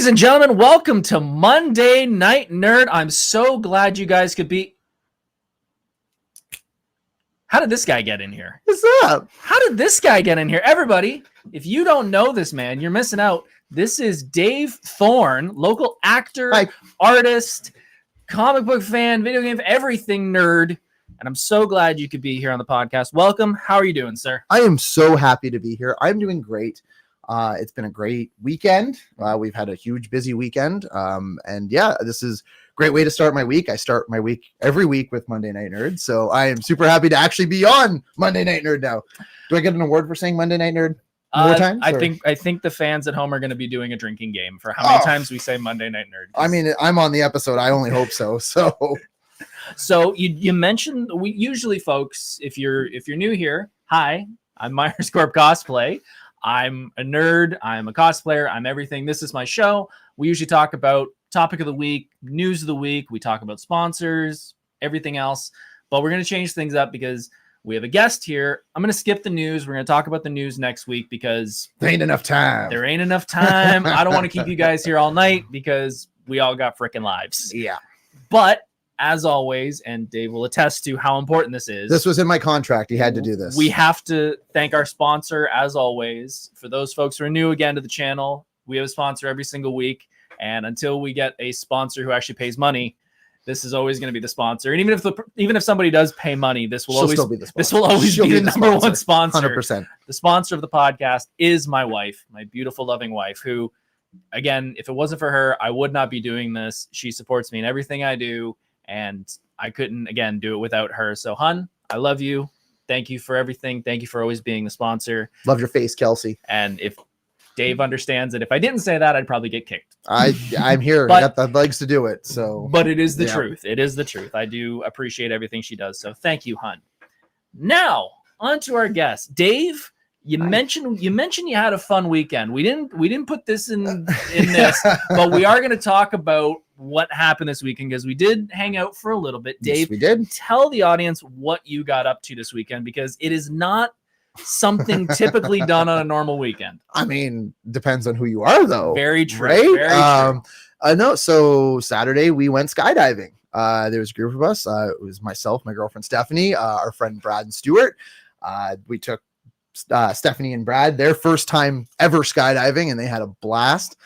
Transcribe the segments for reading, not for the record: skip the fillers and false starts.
Ladies and gentlemen, welcome to Monday Night Nerd. I'm so glad you guys could be... How did this guy get in here? What's up? How did this guy get in here? Everybody, if you don't know this man, you're missing out. This is Dave Thorne, local actor, artist, comic book fan, video game, everything nerd. And I'm so glad you could be here on the podcast. Welcome. How are you doing, sir? I am so happy to be here. I'm doing great. It's been a great weekend. We've had a huge busy weekend. And yeah, this is a great way to start my week. I start my week every week with Monday Night Nerd. So I am super happy to actually be on Monday Night Nerd now. Do I get an award for saying Monday Night Nerd more times? I think the fans at home are going to be doing a drinking game for how many times we say Monday Night Nerd. I mean, I'm on the episode. I only hope so. So you mentioned, we usually, folks, if you're new here, hi, I'm Myers Corp Cosplay. I'm a nerd. I'm a cosplayer. I'm everything. This is my show. We usually talk about topic of the week, news of the week. We talk about sponsors, everything else. But we're going to change things up because we have a guest here. I'm going to skip the news. We're going to talk about the news next week because there ain't enough time. There ain't enough time. I don't want to keep you guys here all night because we all got freaking lives. Yeah. But as always, and Dave will attest to how important this is. This was in my contract. He had to do this. We have to thank our sponsor, as always. For those folks who are new again to the channel, we have a sponsor every single week. And until we get a sponsor who actually pays money, this is always going to be the sponsor. And even if somebody does pay money, this will always be the number one sponsor. 100%. The sponsor of the podcast is my wife, my beautiful, loving wife, who, again, if it wasn't for her, I would not be doing this. She supports me in everything I do. And I couldn't, again, do it without her. So, hun, I love you. Thank you for everything. Thank you for always being the sponsor. Love your face, Kelsey. And if Dave understands it, if I didn't say that, I'd probably get kicked. I'm here. I got the legs to do it. So, but it is the truth. It is the truth. I do appreciate everything she does. So thank you, hun. Now, on to our guest. Dave, you mentioned you had a fun weekend. We didn't put this in this, but we are going to talk about what happened this weekend because we did hang out for a little bit. Dave, yes, we did. Tell the audience what you got up to this weekend because it is not something typically done on a normal weekend. I mean, depends on who you are, though. Very true. Right? Very true. No. So Saturday we went skydiving. There was a group of us. It was myself, my girlfriend Stephanie, our friend Brad and Stuart. We took Stephanie and Brad their first time ever skydiving, and they had a blast.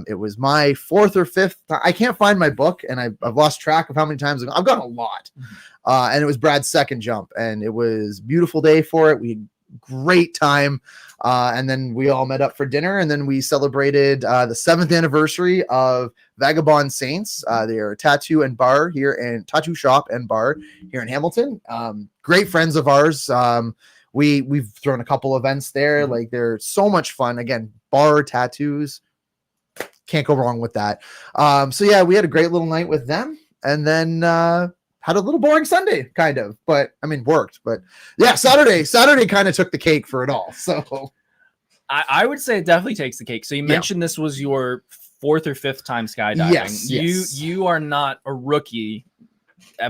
It was my fourth or fifth. I can't find my book, and I've lost track of how many times I've gone a lot. And it was Brad's second jump, and it was a beautiful day for it. We had a great time. And then we all met up for dinner, and then we celebrated the 7th anniversary of Vagabond Saints. They are a tattoo shop and bar here in Hamilton. Great friends of ours. We've thrown a couple events there. Like, they're so much fun. Again, bar, tattoos. Can't go wrong with that. So yeah, we had a great little night with them, and then had a little boring Sunday, kind of. But I mean, worked. But yeah, Saturday kind of took the cake for it all. So I would say it definitely takes the cake. So you mentioned this was your 4th or 5th time skydiving. Yes. You are not a rookie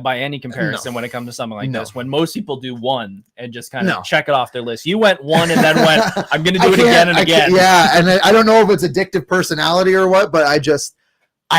by any comparison when it comes to something like this. When most people do one and just kind of check it off their list, you went one and then went, I'm going to do it again and again. Yeah, and I don't know if it's addictive personality or what, but I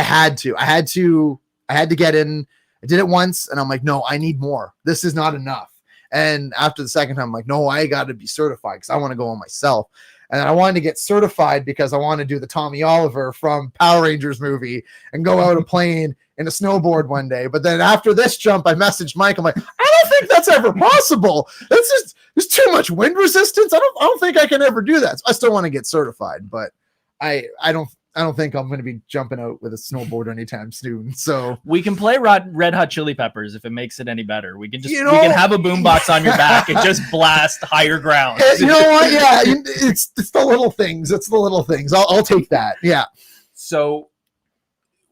had to get in. I did it once, and I'm like, no, I need more. This is not enough. And after the second time, I'm like, no, I got to be certified because I want to go on myself. And I wanted to get certified because I want to do the Tommy Oliver from Power Rangers movie and go out a plane in a snowboard one day. But then after this jump, I messaged Mike. I'm like, I don't think that's ever possible. There's too much wind resistance. I don't think I can ever do that. So I still want to get certified, but I don't think I'm going to be jumping out with a snowboard anytime soon. So we can play Red Hot Chili Peppers if it makes it any better. We can just we can have a boombox on your back and just blast higher ground. You know what? Yeah, it's the little things. It's the little things. I'll take that. Yeah. So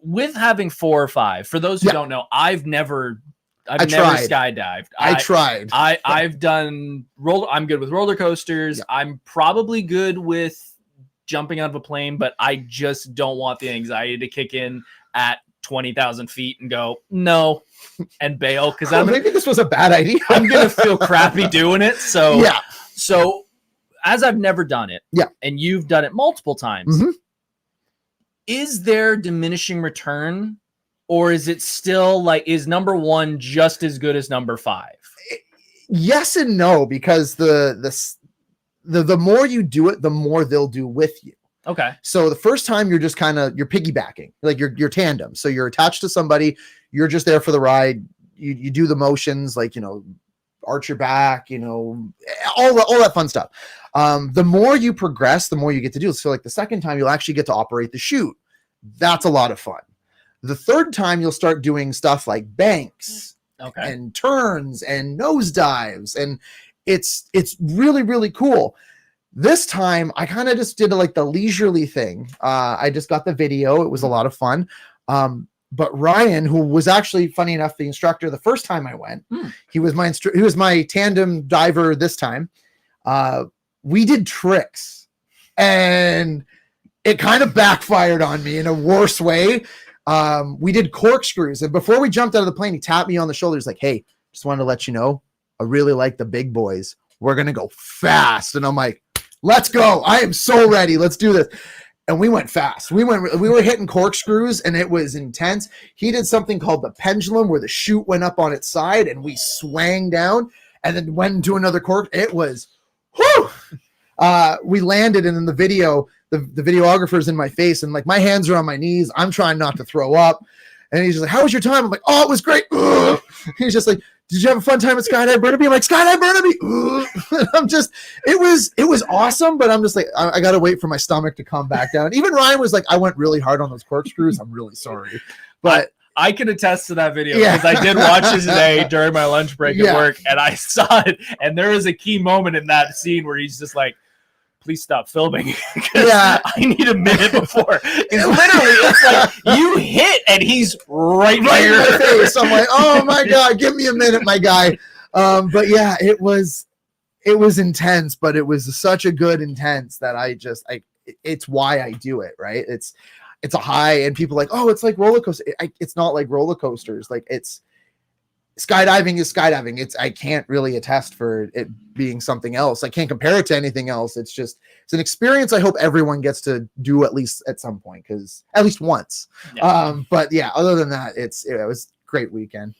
with having 4 or 5, for those who don't know, I've never skydived. I tried. I've done I'm good with roller coasters. Yeah. I'm probably good with jumping out of a plane, but I just don't want the anxiety to kick in at 20,000 feet and go, no, and bail. Because maybe this was a bad idea. I'm going to feel crappy doing it. So, yeah. So as I've never done it, and you've done it multiple times, is there diminishing return, or is it still like, is number 1 just as good as number 5? Yes and no, because the more you do it, the more they'll do with you. Okay. So the first time you're just you're piggybacking, like you're tandem. So you're attached to somebody, you're just there for the ride. You do the motions, like, arch your back, all that fun stuff. The more you progress, the more you get to do. So like the second time you'll actually get to operate the chute. That's a lot of fun. The third time you'll start doing stuff like banks and turns and nosedives, and it's really, really cool. This time I kind of just did like the leisurely thing. I just got the video. It was a lot of fun. But Ryan, who was actually, funny enough, the instructor the first time I went, he was my tandem diver this time. We did tricks, and it kind of backfired on me in a worse way. We did corkscrews, and before we jumped out of the plane, he tapped me on the shoulder. He's like, "Hey, just wanted to let you know, I really like the big boys. We're gonna go fast." And I'm like, "Let's go! I am so ready. Let's do this." And we went fast. We were hitting corkscrews, and it was intense. He did something called the pendulum, where the chute went up on its side, and we swang down, and then went into another cork. It was, whoo! We landed, and in the video, the videographer's in my face, and like my hands are on my knees. I'm trying not to throw up. And he's just like, "How was your time?" I'm like, "Oh, it was great." He's just like, "Did you have a fun time at Skydive Burnaby?" I'm like, "Skydive Burnaby." I'm just, it was awesome, but I'm just like, I got to wait for my stomach to come back down. Even Ryan was like, "I went really hard on those corkscrews. I'm really sorry." But I can attest to that video because I did watch it today during my lunch break at work, and I saw it. And there was a key moment in that scene where he's just like, "Please stop filming because I need a minute before." It's literally, it's like you hit and he's right in my face. I'm like, "Oh my God, give me a minute, my guy." But yeah, it was intense, but it was such a good intense that it's why I do it, right? It's a high, and people are like, "Oh, it's like roller coaster." It's not like roller coasters. Like, skydiving is skydiving. I can't really attest for it being something else. I can't compare it to anything else. It's an experience I hope everyone gets to do at least at some point, because at least once. Yeah. But yeah, other than that, it was great weekend.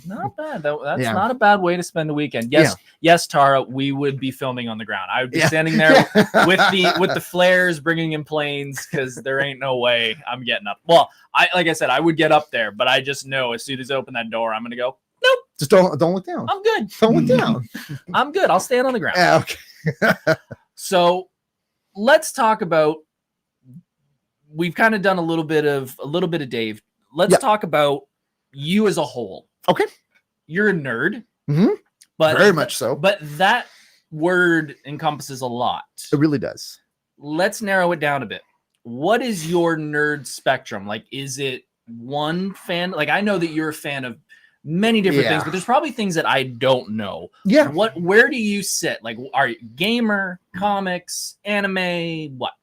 Not bad. That's not a bad way to spend a weekend. Yes, Tara, we would be filming on the ground. I would be standing there with the flares, bringing in planes, because there ain't no way I'm getting up. Well, like I said, I would get up there, but I just know as soon as I open that door, I'm gonna go, nope. Just don't look down. I'm good. Don't look down. I'm good. I'll stand on the ground. Yeah, okay. So let's talk about. We've kind of done a little bit of Dave. Let's talk about you as a whole. Okay. You're a nerd. Mm-hmm. But very much so. But that word encompasses a lot. It really does. Let's narrow it down a bit. What is your nerd spectrum? Like, is it one fan? Like, I know that you're a fan of many different things, but there's probably things that I don't know. Yeah. Where do you sit? Like, are you gamer, comics, anime, what?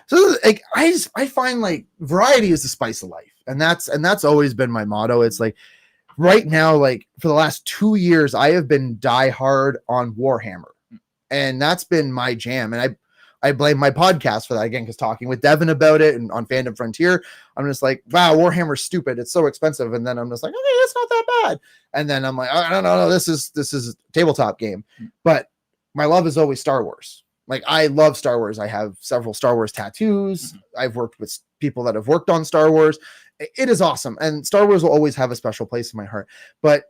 So like, I find like variety is the spice of life. And that's always been my motto. It's like right now, like for the last 2 years, I have been die hard on Warhammer, and that's been my jam. And I blame my podcast for that again, because talking with Devin about it and on Fandom Frontier, I'm just like, wow, Warhammer's stupid. It's so expensive. And then I'm just like, okay, it's not that bad. And then I'm like, I don't know, this is a tabletop game. But my love is always Star Wars. Like, I love Star Wars. I have several Star Wars tattoos. I've worked with people that have worked on Star Wars. It is awesome. And Star Wars will always have a special place in my heart. But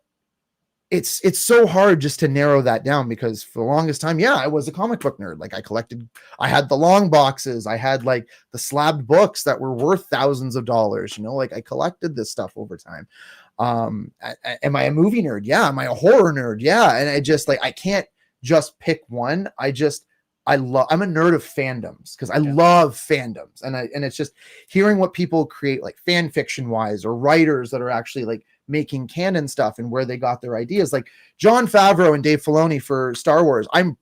it's so hard just to narrow that down, because for the longest time, I was a comic book nerd. Like, I had the long boxes. I had like the slabbed books that were worth thousands of dollars, like I collected this stuff over time. Am I a movie nerd? Yeah. Am I a horror nerd? Yeah. And I just I can't just pick one. I'm a nerd of fandoms, because I love fandoms, and it's just hearing what people create, like fan fiction wise, or writers that are actually like making canon stuff and where they got their ideas, like Jon Favreau and Dave Filoni for Star Wars. I'm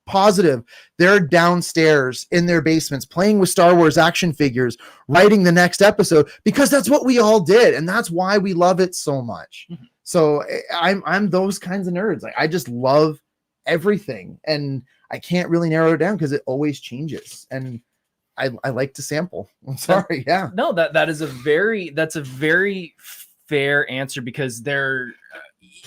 positive they're downstairs in their basements playing with Star Wars action figures, writing the next episode, because that's what we all did, and that's why we love it so much. So I'm those kinds of nerds. Like, I just love everything, and I can't really narrow it down because it always changes. And I like to sample. I'm sorry. Yeah. No, that's a very fair answer, because they're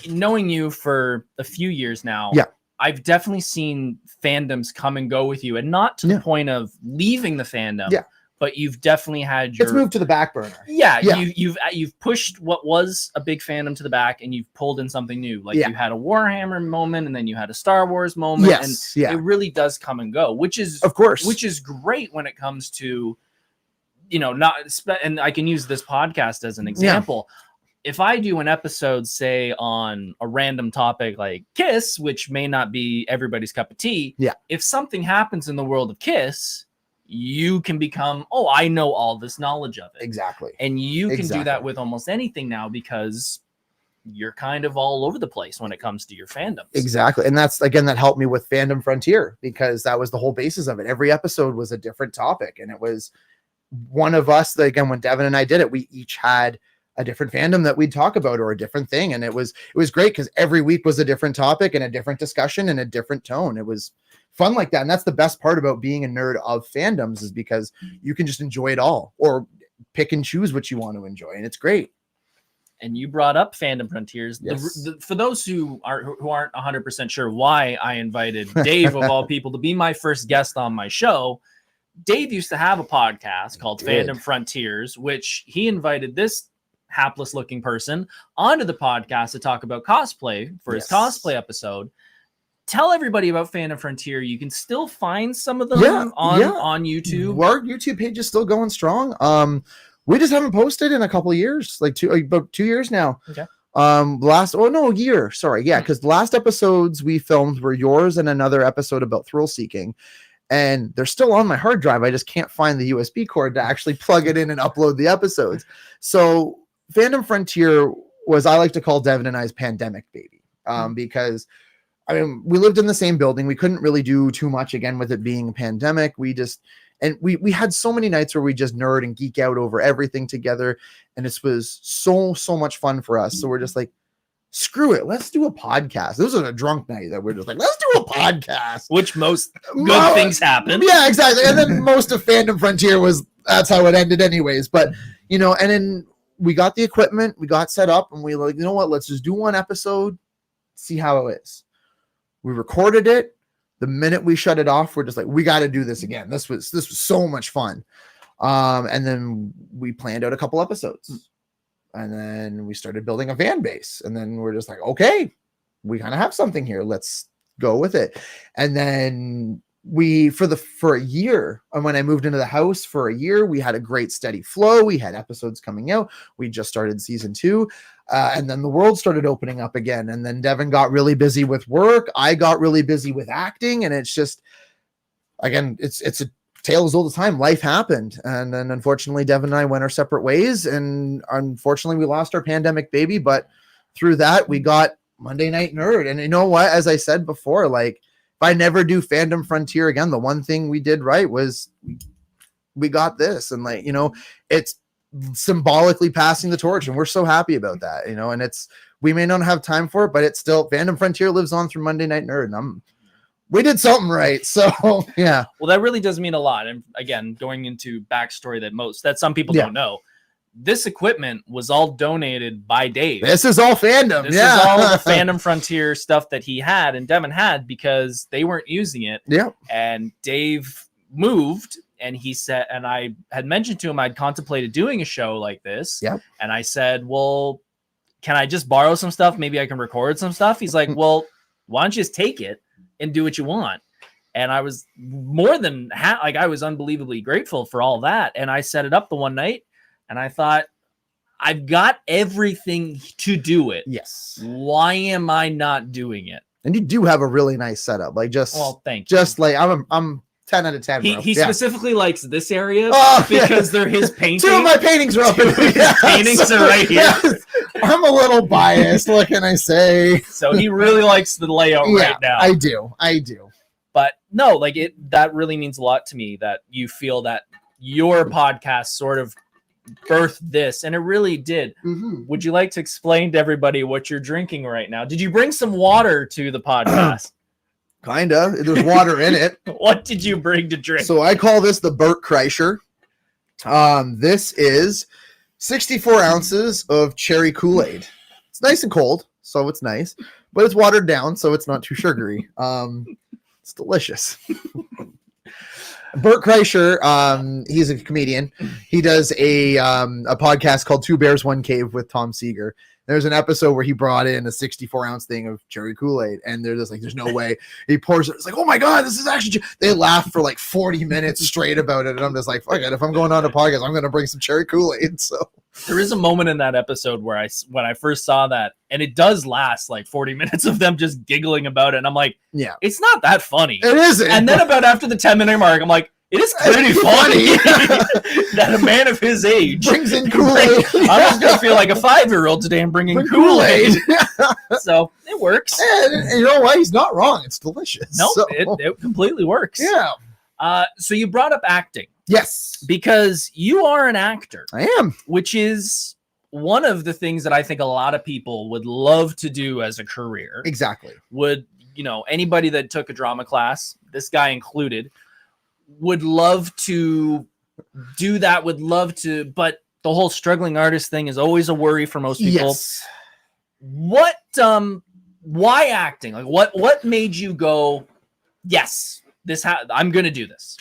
knowing you for a few years now. Yeah. I've definitely seen fandoms come and go with you, and not to the point of leaving the fandom. Yeah. But you've definitely had your... It's moved to the back burner. Yeah. You've pushed what was a big fandom to the back, and you've pulled in something new. Like you had a Warhammer moment, and then you had a Star Wars moment. Yes. And it really does come and go, which is, of course, which is great when it comes to, not, and I can use this podcast as an example. If I do an episode, say, on a random topic like Kiss, which may not be everybody's cup of tea. Yeah. If something happens in the world of Kiss, you can become, oh, I know all this knowledge of it. Exactly. And you can do that with almost anything now, because you're kind of all over the place when it comes to your fandoms. Exactly. And that's, again, that helped me with Fandom Frontier, because that was the whole basis of it. Every episode was a different topic, and it was one of us, again, when Devin and I did it, we each had a different fandom that we'd talk about, or a different thing. And it was great, because every week was a different topic and a different discussion and a different tone. It was fun like that. And that's the best part about being a nerd of fandoms, is because you can just enjoy it all, or pick and choose what you want to enjoy. And it's great. And you brought up Fandom Frontiers. Yes. For those who aren't 100% sure why I invited Dave, of all people, to be my first guest on my show, Dave used to have a podcast called Fandom Frontiers, which he invited this hapless looking person onto the podcast to talk about cosplay for his cosplay episode. Tell everybody about Fandom Frontier. You can still find some of them on YouTube. Our YouTube page is still going strong. We just haven't posted in a couple of years, about 2 years now. Okay. Year. Sorry. Yeah. Because the last episodes we filmed were yours and another episode about thrill seeking. And they're still on my hard drive. I just can't find the USB cord to actually plug it in and upload the episodes. So Fandom Frontier was, I like to call Devin and I's pandemic baby, because we lived in the same building. We couldn't really do too much, again, with it being a pandemic. We had so many nights where we just nerd and geek out over everything together. And this was so much fun for us. So we're just like, screw it. Let's do a podcast. This was a drunk night that we're just like, let's do a podcast. Which most good things happen. Yeah, exactly. And then most of Fandom Frontier that's how it ended anyways. But, and then we got the equipment, we got set up, and we were like, you know what? Let's just do one episode, see how it is. We recorded it. The minute we shut it off, we're just like, we got to do this again. This was so much fun. And then we planned out a couple episodes, and then we started building a fan base. And then we're just like, okay, we kind of have something here. Let's go with it. And then for a year, and when I moved into the house for a year, we had a great steady flow. We had episodes coming out. We just started season 2. And then the world started opening up again. And then Devin got really busy with work. I got really busy with acting. And it's just, again, it's a tale as old as time. Life happened. And then unfortunately, Devin and I went our separate ways. And unfortunately, we lost our pandemic baby. But through that, we got Monday Night Nerd. And you know what? As I said before, if I never do Fandom Frontier again, the one thing we did right was we got this. And it's symbolically passing the torch, and we're so happy about that, and we may not have time for it, but it's still, Fandom Frontier lives on through Monday Night Nerd, and we did something right. So yeah. Well, that really does mean a lot. And again, going into backstory that some people don't know, this equipment was all donated by Dave. This is all fandom. This is all the Fandom Frontier stuff that he had and Devin had, because they weren't using it. Yeah. And Dave moved, and he said, and I had mentioned to him I'd contemplated doing a show like this. Yeah. And I said, well, can I just borrow some stuff? Maybe I can record some stuff. He's like, well, why don't you just take it and do what you want? And I was more than I was unbelievably grateful for all that. And I set it up the one night, and I thought, I've got everything to do it. Yes. Why am I not doing it? And you do have a really nice setup. Thank you. Just I'm 10 out of 10. He specifically likes this area because they're his paintings. 2 of my paintings are up. Paintings are right here. Yes. I'm a little biased. What can I say? So he really likes the layout right now. I do. But no, that really means a lot to me that you feel that your podcast sort of birthed this, and it really did. Mm-hmm. Would you like to explain to everybody what you're drinking right now? Did you bring some water to the podcast? Kinda. There's water in it. What did you bring to drink? So I call this the Burt Kreischer. This is 64 ounces of cherry Kool-Aid. It's nice and cold, so it's nice, but it's watered down, so it's not too sugary. It's delicious. Burt Kreischer, he's a comedian. He does a podcast called Two Bears, One Cave with Tom Seeger. There's an episode where he brought in a 64-ounce thing of cherry Kool-Aid, and they're just like, there's no way. He pours it. It's like, oh my God, this is actually... They laugh for like 40 minutes straight about it, and I'm just like, fuck it. If I'm going on a podcast, I'm going to bring some cherry Kool-Aid. So there is a moment in that episode where when I first saw that, and it does last like 40 minutes of them just giggling about it, and I'm like, yeah, it's not that funny. It isn't. And then about after the 10-minute mark, I'm like, it is pretty funny that a man of his age brings in Kool-Aid. I'm just going to feel like a 5-year-old today and bringing Kool-Aid. So it works. And you know what? He's not wrong. It's delicious. No, so. it completely works. Yeah. So you brought up acting. Yes. Because you are an actor. I am. Which is one of the things that I think a lot of people would love to do as a career. Exactly. Would, anybody that took a drama class, this guy included, would love to do that, but the whole struggling artist thing is always a worry for most people. Yes. Why acting? Like what made you go, yes, I'm going to do this?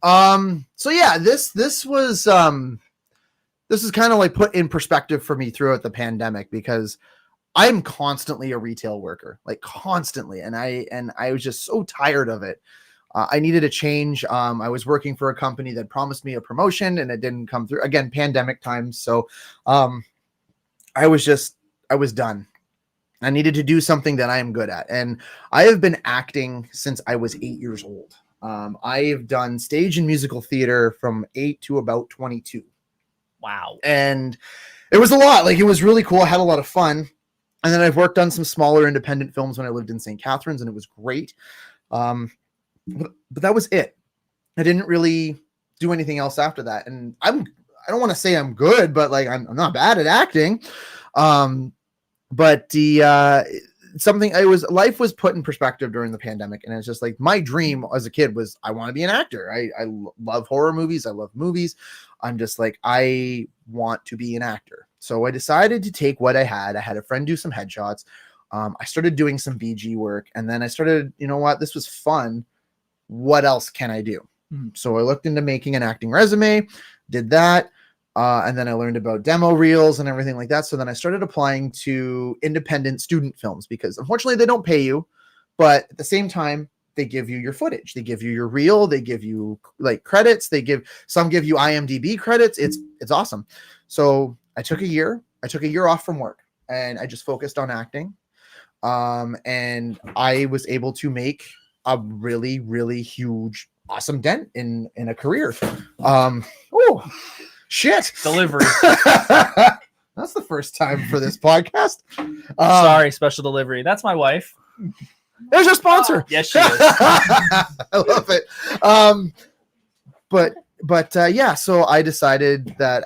So yeah, this was this is kind of like put in perspective for me throughout the pandemic, because I'm constantly a retail worker, like constantly. And I was just so tired of it. I needed a change. I was working for a company that promised me a promotion and it didn't come through. Again, pandemic times. So I was done. I needed to do something that I am good at. And I have been acting since I was 8 years old. I have done stage and musical theater from 8 to about 22. Wow. And it was a lot. Like, it was really cool. I had a lot of fun. And then I've worked on some smaller independent films when I lived in St. Catharines, and it was great. But that was it. I didn't really do anything else after that. And I don't want to say I'm good, but like, I'm not bad at acting. But life was put in perspective during the pandemic. And it's just like, my dream as a kid was, I want to be an actor. I love horror movies. I love movies. I'm just like, I want to be an actor. So I decided to take what I had. I had a friend do some headshots. I started doing some BG work, and then I started, this was fun. What else can I do? So I looked into making an acting resume, did that. And then I learned about demo reels and everything like that. So then I started applying to independent student films, because unfortunately they don't pay you, but at the same time, they give you your footage. They give you your reel. They give you like credits. Some give you IMDb credits. It's awesome. So I took a year off from work, and I just focused on acting. And I was able to make a really, really huge, awesome dent in a career. Oh, shit. Delivery. That's the first time for this podcast. Sorry, special delivery. That's my wife. There's your sponsor. Yes, she is. I love it. But yeah, so I decided that,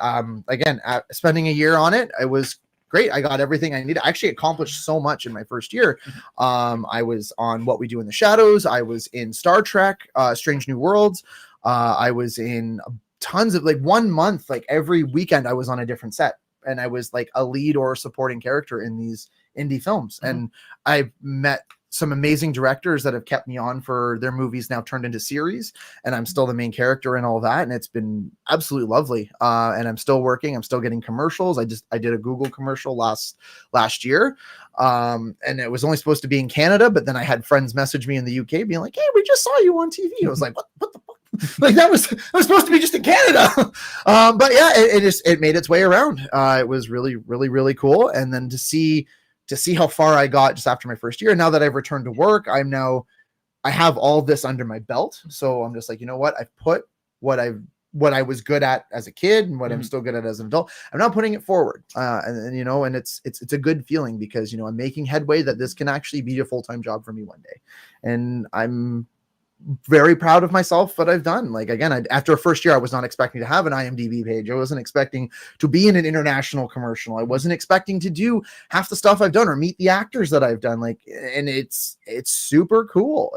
again, spending a year on it, it was great. I got everything I needed. I actually accomplished so much in my first year. I was on What We Do in the Shadows. I was in Star Trek, Strange New Worlds. I was in tons of, like, 1 month, like every weekend I was on a different set, and I was like a lead or a supporting character in these indie films. And I've met some amazing directors that have kept me on for their movies now turned into series, and I'm still the main character and all that. And it's been absolutely lovely. And I'm still working. I'm still getting commercials. I did a Google commercial last year. And it was only supposed to be in Canada, but then I had friends message me in the UK being like, hey, we just saw you on TV. I was like, what the fuck? Like, that was supposed to be just in Canada. But yeah, it made its way around. It was really, really, really cool. And then to see how far I got just after my first year. Now that I've returned to work, I have all this under my belt. So I'm just like, you know what? I've put what I was good at as a kid and what I'm still good at as an adult. I'm not putting it forward. And it's a good feeling, because, I'm making headway that this can actually be a full-time job for me one day. And I'm very proud of myself what I've done. Like, again, after a first year, I was not expecting to have an IMDb page. I wasn't expecting to be in an international commercial. I wasn't expecting to do half the stuff I've done or meet the actors that I've done. Like, and it's super cool.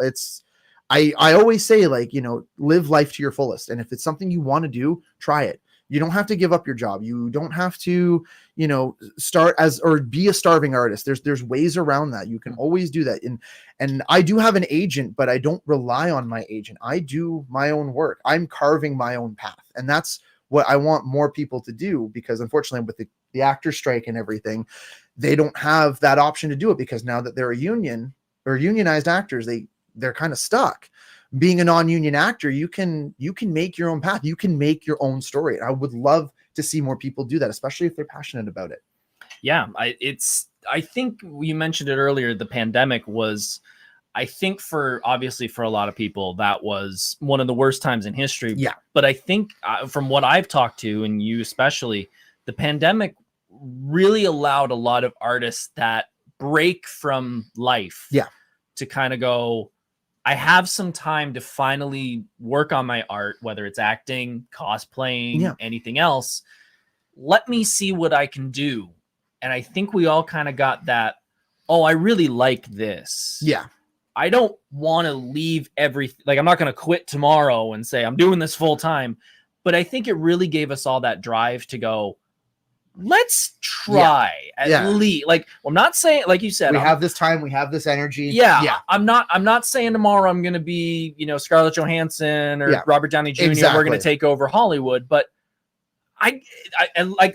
I always say, like, you know, live life to your fullest. And if it's something you want to do, try it. You don't have to give up your job. You don't have to, you know, start as or be a starving artist. There's ways around that. You can always do that. And I do have an agent, but I don't rely on my agent. I do my own work. I'm carving my own path. And that's what I want more people to do, because unfortunately with the actor strike and everything, they don't have that option to do it, because now that they're a union or unionized actors, they're kind of stuck. Being a non-union actor, you can make your own path. You can make your own story. And I would love to see more people do that, especially if they're passionate about it. Yeah, I think you mentioned it earlier. The pandemic was, I think obviously for a lot of people, that was one of the worst times in history. Yeah. But I think from what I've talked to, and you especially, the pandemic really allowed a lot of artists that break from life. Yeah. To kind of go, I have some time to finally work on my art, whether it's acting, cosplaying, anything else. Let me see what I can do. And I think we all kind of got that, oh, I really like this. Yeah. I don't want to leave everything. Like, I'm not going to quit tomorrow and say I'm doing this full time. But I think it really gave us all that drive to go, let's try at least. Like, I'm not saying, like you said, we have this time, we have this energy. Yeah. I'm not saying tomorrow I'm going to be, you know, Scarlett Johansson or Robert Downey Jr. Exactly. We're going to take over Hollywood. But I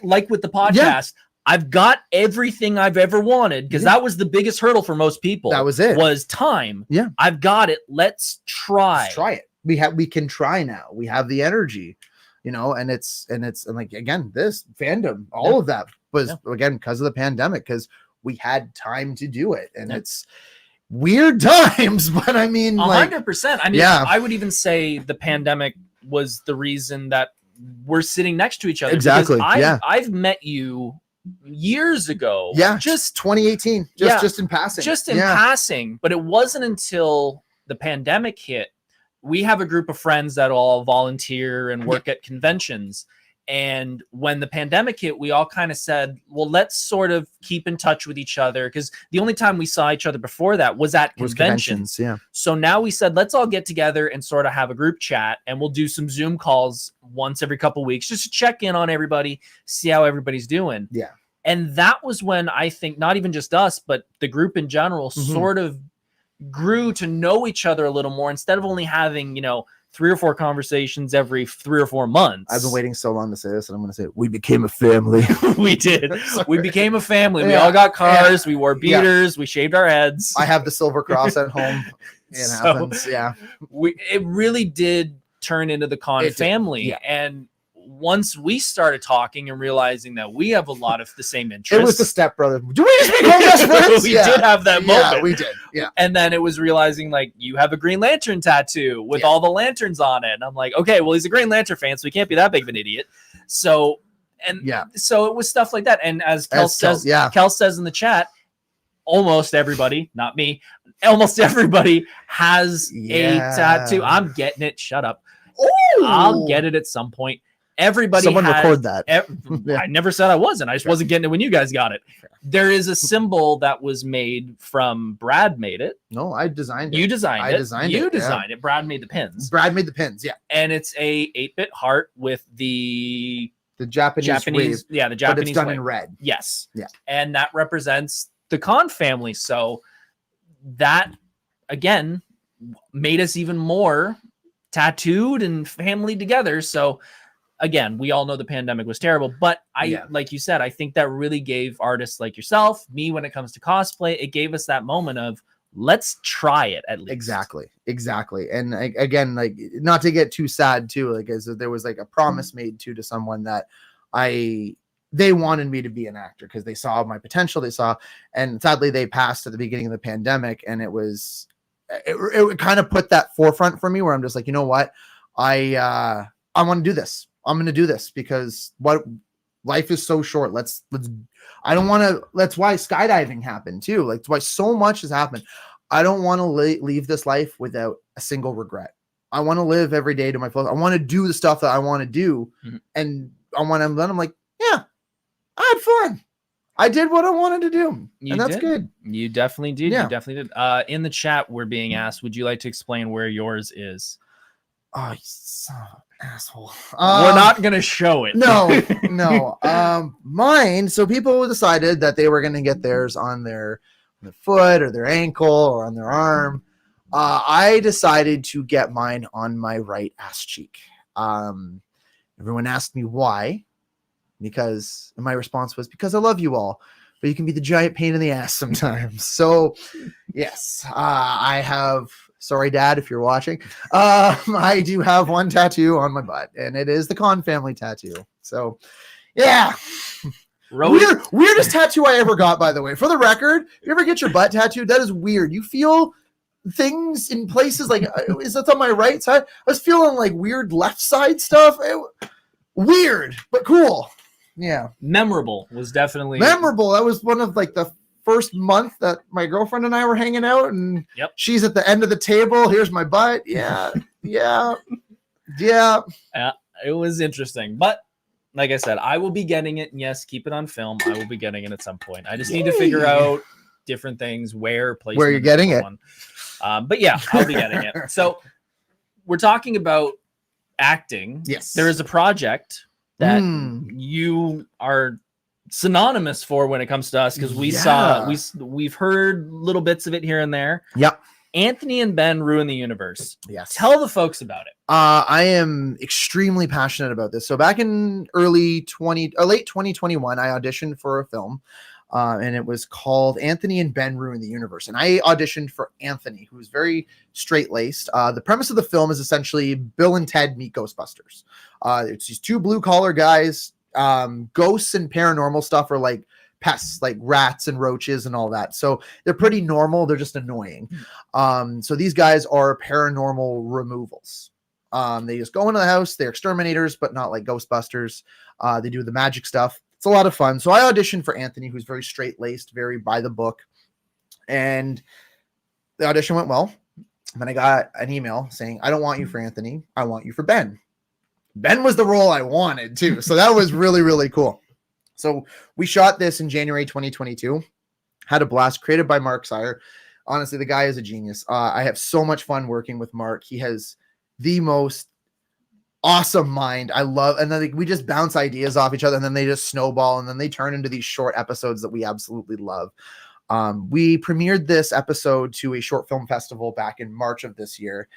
like with the podcast, I've got everything I've ever wanted, because that was the biggest hurdle for most people. That was it. Was time. Yeah. I've got it. Let's try. Let's try it. We can try now. We have the energy. You know, and like, again, this fandom, all of that was again because of the pandemic, because we had time to do it. And it's weird times, but I mean, 100%. I mean, I would even say the pandemic was the reason that we're sitting next to each other. Exactly. I've met you years ago. Yeah. Just 2018. Just in passing. Just in passing. But it wasn't until the pandemic hit. We have a group of friends that all volunteer and work at conventions. And when the pandemic hit, we all kind of said, well, let's sort of keep in touch with each other, because the only time we saw each other before that was at conventions. Yeah. So now we said, let's all get together and sort of have a group chat, and we'll do some Zoom calls once every couple of weeks just to check in on everybody, see how everybody's doing. Yeah. And that was when I think not even just us, but the group in general sort of grew to know each other a little more, instead of only having, you know, 3 or 4 conversations every 3 or 4 months. I've been waiting so long to say this, and I'm going to say it. We became a family. We did. We became a family. We all got cars. We wore beaters. We shaved our heads. I have the silver cross at home. It happens. Yeah. It really did turn into the con family. Yeah. And once we started talking and realizing that we have a lot of the same interests. It was the stepbrother. Do we just become best friends? We did have that moment. Yeah, we did. Yeah. And then it was realizing, like, you have a Green Lantern tattoo with all the lanterns on it. And I'm like, okay, well, he's a Green Lantern fan, so he can't be that big of an idiot. So, so it was stuff like that. And as Kel says in the chat, almost everybody, not me, almost everybody has a tattoo. I'm getting it. Shut up. Ooh. I'll get it at some point. Everybody record that. I never said I wasn't. I just wasn't getting it when you guys got it. There is a symbol that was made from Brad made it. No, I designed it. You designed it. You designed it. Brad made the pins. Yeah. And it's a 8-bit heart with the Japanese wave, the Japanese but it's done wave. in red. Yes. Yeah. And that represents the Khan family. So that again made us even more tattooed and family together. So again, we all know the pandemic was terrible, but like you said, I think that really gave artists like yourself, me, when it comes to cosplay, it gave us that moment of let's try it at least. Exactly. And again, like, not to get too sad too, like, as there was like a promise made to someone that they wanted me to be an actor because they saw my potential. And sadly they passed at the beginning of the pandemic, and it kind of put that forefront for me where I'm just like, you know what? I want to do this. I'm going to do this because life is so short. That's why skydiving happened too. Like, that's why so much has happened. I don't want to leave this life without a single regret. I want to live every day to my fullest. I want to do the stuff that I want to do. And then I'm like, yeah, I had fun. I did what I wanted to do. And that's good. You definitely did. Yeah. You definitely did. In the chat, we're being asked, would you like to explain where yours is? Oh, you son of an asshole. We're not going to show it. No. Mine. So people decided that they were going to get theirs on their foot or their ankle or on their arm. I decided to get mine on my right ass cheek. Everyone asked me why, and my response was because I love you all, but you can be the giant pain in the ass sometimes. So yes, I have, sorry, Dad, if you're watching, I do have one tattoo on my butt, and it is the Khan family tattoo. So yeah. Weirdest tattoo I ever got, by the way. For the record, if you ever get your butt tattooed, that is weird. You feel things in places like, is that on my right side? I was feeling like weird left side stuff. Weird, but cool. Yeah. Memorable was definitely memorable. That was one of like the first month that my girlfriend and I were hanging out, and she's at the end of the table. Here's my butt. Yeah. It was interesting, but like I said, I will be getting it. And yes, keep it on film. I will be getting it at some point. I just need to figure out different things, where you're getting it. But yeah, I'll be getting it. So we're talking about acting. Yes. There is a project that you are synonymous for when it comes to us, because we've heard little bits of it here and there. Yep. Anthony and Ben ruin the universe. Yes. Tell the folks about it. I am extremely passionate about this. So back in late 2021, I auditioned for a film, and it was called Anthony and Ben Ruin the Universe. And I auditioned for Anthony, who's very straight-laced. The premise of the film is essentially Bill and Ted meet Ghostbusters. It's these two blue-collar guys. Ghosts and paranormal stuff are like pests, like rats and roaches and all that. So they're pretty normal. They're just annoying. So these guys are paranormal removals. They just go into the house. They're exterminators, but not like Ghostbusters. They do the magic stuff. It's a lot of fun. So I auditioned for Anthony, who's very straight-laced, very by the book. And the audition went well. And then I got an email saying, I don't want you for Anthony. I want you for Ben. Ben was the role I wanted too. So that was really, really cool. So we shot this in January 2022. Had a blast, created by Mark Sire. Honestly, the guy is a genius. I have so much fun working with Mark. He has the most awesome mind. I love, and then we just bounce ideas off each other, and then they just snowball, and then they turn into these short episodes that we absolutely love. We premiered this episode to a short film festival back in March of this year,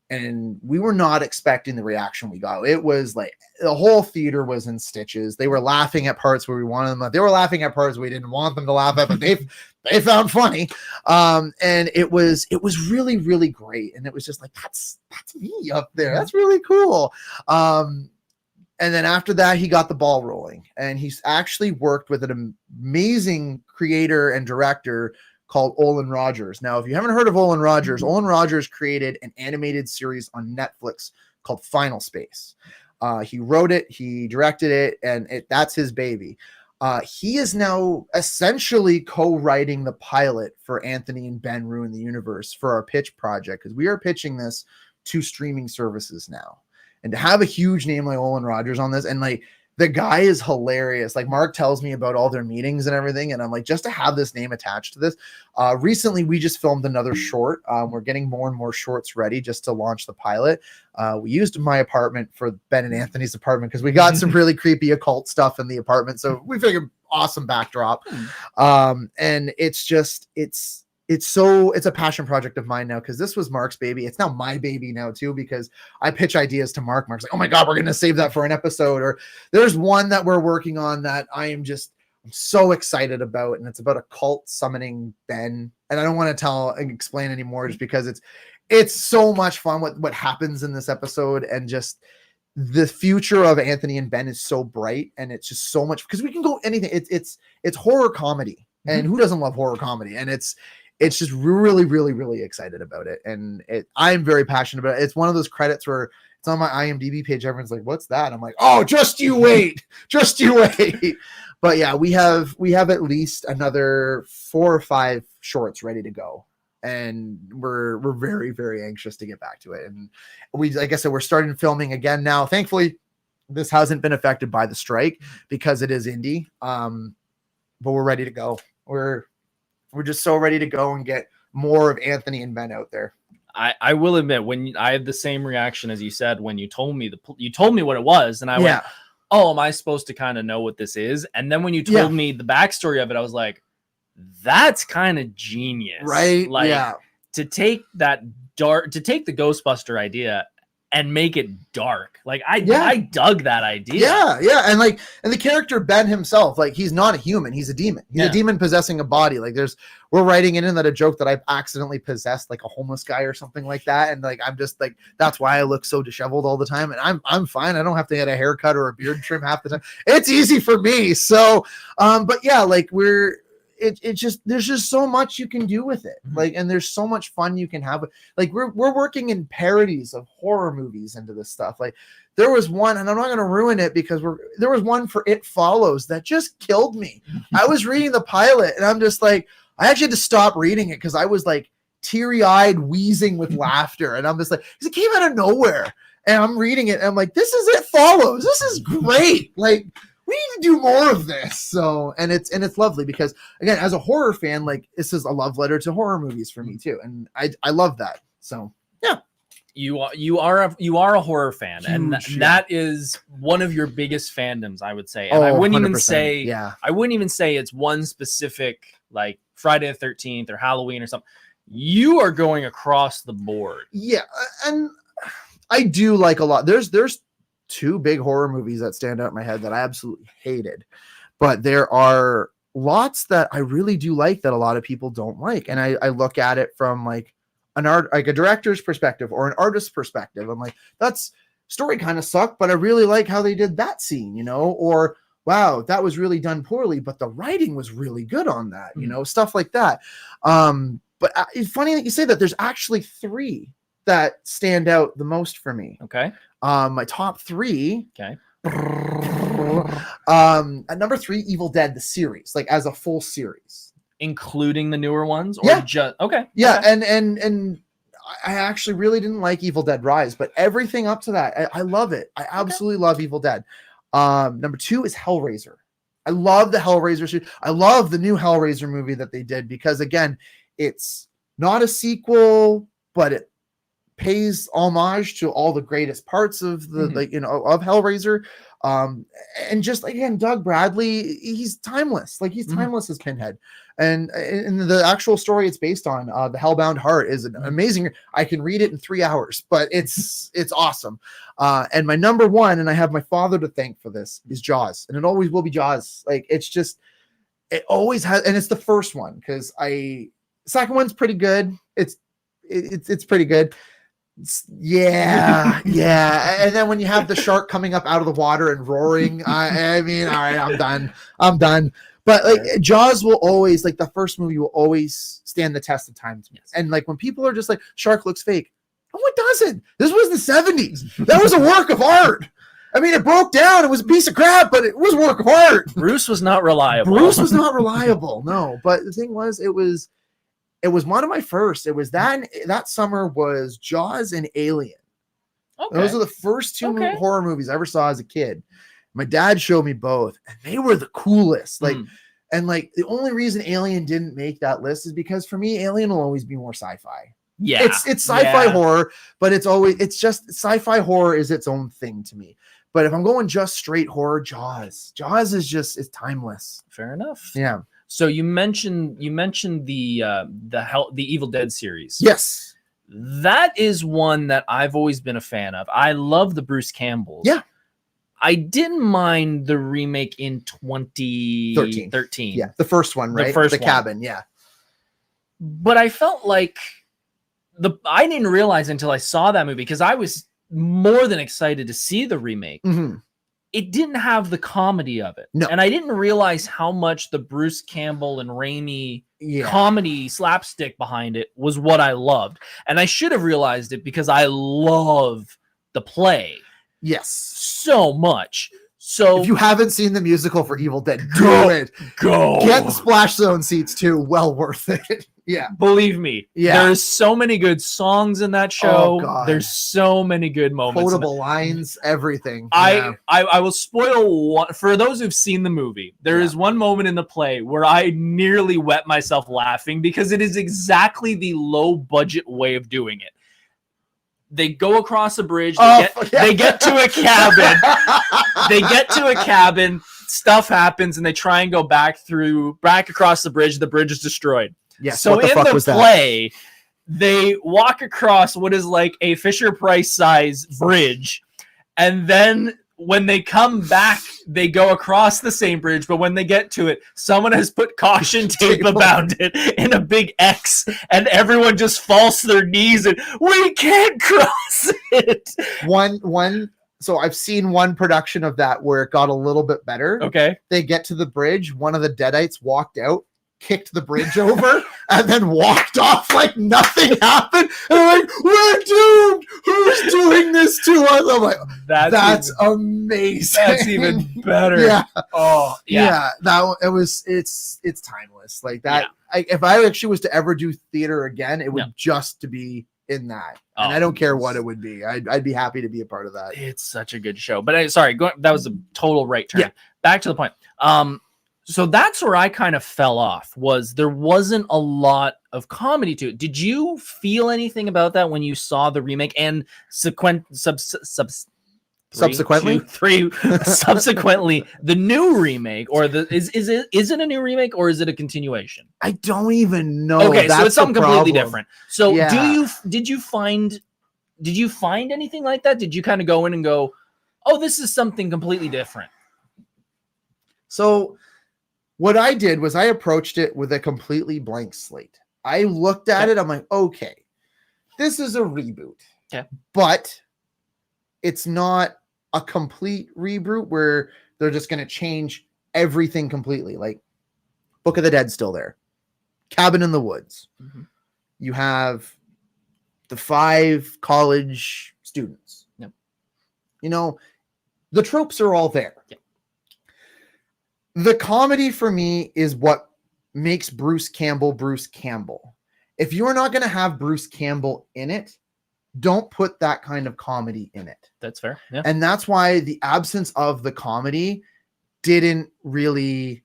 and we were not expecting the reaction we got. It was like the whole theater was in stitches. They were laughing at parts where we wanted them. They were laughing at parts we didn't want them to laugh at, but they found funny. And it was really, really great. And it was just like, that's me up there. That's really cool. And then after that, he got the ball rolling, and he's actually worked with an amazing creator and director called Olin Rogers. Now, if you haven't heard of Olin Rogers created an animated series on Netflix called Final Space. He wrote it, he directed it, and that's his baby. He is now essentially co-writing the pilot for Anthony and Ben Ruin the Universe for our pitch project, because we are pitching this to streaming services now. And to have a huge name like Olin Rogers on this, and like the guy is hilarious. Like Mark tells me about all their meetings and everything. And I'm like, just to have this name attached to this. Recently, we just filmed another short. We're getting more and more shorts ready just to launch the pilot. We used my apartment for Ben and Anthony's apartment because we got some really creepy occult stuff in the apartment. So we figured awesome backdrop. And it's a passion project of mine now, because this was Mark's baby. It's now my baby now too, because I pitch ideas to Mark. Mark's like, oh my God, we're going to save that for an episode. Or there's one that we're working on that I'm so excited about. And it's about a cult summoning Ben. And I don't want to explain anymore, just because it's so much fun what happens in this episode. And just the future of Anthony and Ben is so bright. And it's just so much, because we can go anything. It's horror comedy. And who doesn't love horror comedy? And it's just really, really, really excited about it. And I'm very passionate about it. It's one of those credits where it's on my IMDb page. Everyone's like, what's that? I'm like, oh, just you wait. Just you wait. But yeah, we have at least another 4 or 5 shorts ready to go. and we're very, very anxious to get back to it. And we, like I said, we're starting filming again now. Thankfully, this hasn't been affected by the strike because it is indie. But we're ready to go. We're just so ready to go and get more of Anthony and Ben out there. I will admit, when I had the same reaction as you said when you told me what it was, and I went, "Oh, am I supposed to kind of know what this is?" And then when you told me the backstory of it, I was like, "That's kind of genius, right?" Like to take the Ghostbuster idea and make it dark. Like I dug that idea. And the character Ben himself, like he's not a human, he's a demon. He's a demon possessing a body. Like we're writing it in that a joke that I've accidentally possessed like a homeless guy or something like that, and like I'm just like, that's why I look so disheveled all the time, and I'm fine. I don't have to get a haircut or a beard trim half the time. It's easy for me. So but yeah, like it's just, there's just so much you can do with it. Like, and there's so much fun you can have. Like we're working in parodies of horror movies into this stuff. Like there was one, and I'm not going to ruin it because there was one for It Follows that just killed me. I was reading the pilot and I'm just like, I actually had to stop reading it because I was like teary-eyed, wheezing with laughter. And I'm just like, because it came out of nowhere. And I'm reading it and I'm like, this is It Follows. This is great. Like, we need to do more of this. So, and it's lovely because, again, as a horror fan, like this is a love letter to horror movies for me too, and I love that. So yeah, you are a horror fan, and that is one of your biggest fandoms, I would say. And I wouldn't 100%. even say it's one specific like Friday the 13th or Halloween or something. You are going across the board. Yeah, and I do like a lot. There's two big horror movies that stand out in my head that I absolutely hated, but there are lots that I really do like that a lot of people don't like. And I look at it from like a director's perspective or an artist's perspective. I'm like, that's story kind of sucked, but I really like how they did that scene, you know, or wow, that was really done poorly, but the writing was really good on that, you know, stuff like that. But it's funny that you say that. There's actually three that stand out the most for me. Okay. My top three. Okay. At number 3, Evil Dead, the series, like as a full series, including the newer ones, or just okay. And I actually really didn't like Evil Dead Rise, but everything up to that, I love it. I absolutely love Evil Dead. Number 2 is Hellraiser. I love the Hellraiser series. I love the new Hellraiser movie that they did because, again, it's not a sequel, but it pays homage to all the greatest parts of the of Hellraiser. And just again, Doug Bradley, he's timeless. Like he's timeless as Pinhead. And in the actual story it's based on, The Hellbound Heart is an amazing. I can read it in 3 hours, but it's awesome. And my number 1, and I have my father to thank for this, is Jaws, and it always will be Jaws. Like it's just, it always has, and it's the first one because second one's pretty good. It's pretty good. Yeah. And then when you have the shark coming up out of the water and roaring, I mean, all right, I'm done. But like Jaws will always, like the first movie will always stand the test of time to me. Yes. And like when people are just like, shark looks fake. No, it doesn't. This was the 70s. That was a work of art. I mean, it broke down. It was a piece of crap, but it was a work of art. Bruce was not reliable. No. But the thing was, it was one of my first. It was that summer was Jaws and Alien. Okay. Those are the first 2 horror movies I ever saw as a kid. My dad showed me both, and they were the coolest. Like, and like the only reason Alien didn't make that list is because for me, Alien will always be more sci-fi. Yeah, it's sci-fi horror, but it's just sci-fi horror is its own thing to me. But if I'm going just straight horror, Jaws is timeless. Fair enough. Yeah. So you mentioned the Evil Dead series. Yes. That is one that I've always been a fan of. I love the Bruce Campbells. Yeah. I didn't mind the remake in 2013. Yeah, the first one, right? The cabin, yeah. But I felt like I didn't realize until I saw that movie, because I was more than excited to see the remake. It didn't have the comedy of it. No. And I didn't realize how much the Bruce Campbell and Raimi comedy slapstick behind it was what I loved. And I should have realized it because I love the play. Yes. So much. So if you haven't seen the musical for Evil Dead, Go. do it. go Get the Splash Zone seats too. Well worth it. Yeah. Believe me, Yeah. there's so many good songs in that show. Oh, God. There's so many good moments. Quotable lines, everything. Yeah. I will spoil one for those who've seen the movie. There is one moment in the play where I nearly wet myself laughing because it is exactly the low budget way of doing it. They go across a bridge. They get to a cabin. They get to a cabin. Stuff happens, and they try and go back across the bridge. The bridge is destroyed. Yes. So what the in fuck the was play, they walk across what is like a Fisher-Price size bridge, and then when they come back, they go across the same bridge. But when they get to it, someone has put caution tape around it in a big X, and everyone just falls to their knees and we can't cross it. So I've seen one production of that where it got a little bit better. Okay. They get to the bridge. One of the Deadites walked out, kicked the bridge over, and then walked off like nothing happened. And I'm like, we're doomed. Who's doing this to us? I'm like, that's amazing. That's even better. Yeah. Oh, yeah. It's timeless. Like that. Yeah. If I actually was to ever do theater again, it would just to be in that. And I don't care what it would be. I'd be happy to be a part of that. It's such a good show. But that was a total right turn. Yeah. Back to the point. So that's where I kind of fell off. There wasn't a lot of comedy to it. Did you feel anything about that when you saw the remake and subsequently the new remake, or is it a new remake or is it a continuation? I don't even know. Okay, so it's something completely different. So yeah. did you find anything like that? Did you kind of go in and go, oh, this is something completely different? So what I did was I approached it with a completely blank slate. I looked at it. I'm like, okay, this is a reboot. Okay. But it's not a complete reboot where they're just going to change everything completely. Like Book of the Dead's still there. Cabin in the Woods. Mm-hmm. You have the 5 college students. Yep. You know, the tropes are all there. Yep. The comedy for me is what makes Bruce Campbell Bruce Campbell. If you're not going to have Bruce Campbell in it, don't put that kind of comedy in it. That's fair. Yeah. And that's why the absence of the comedy didn't really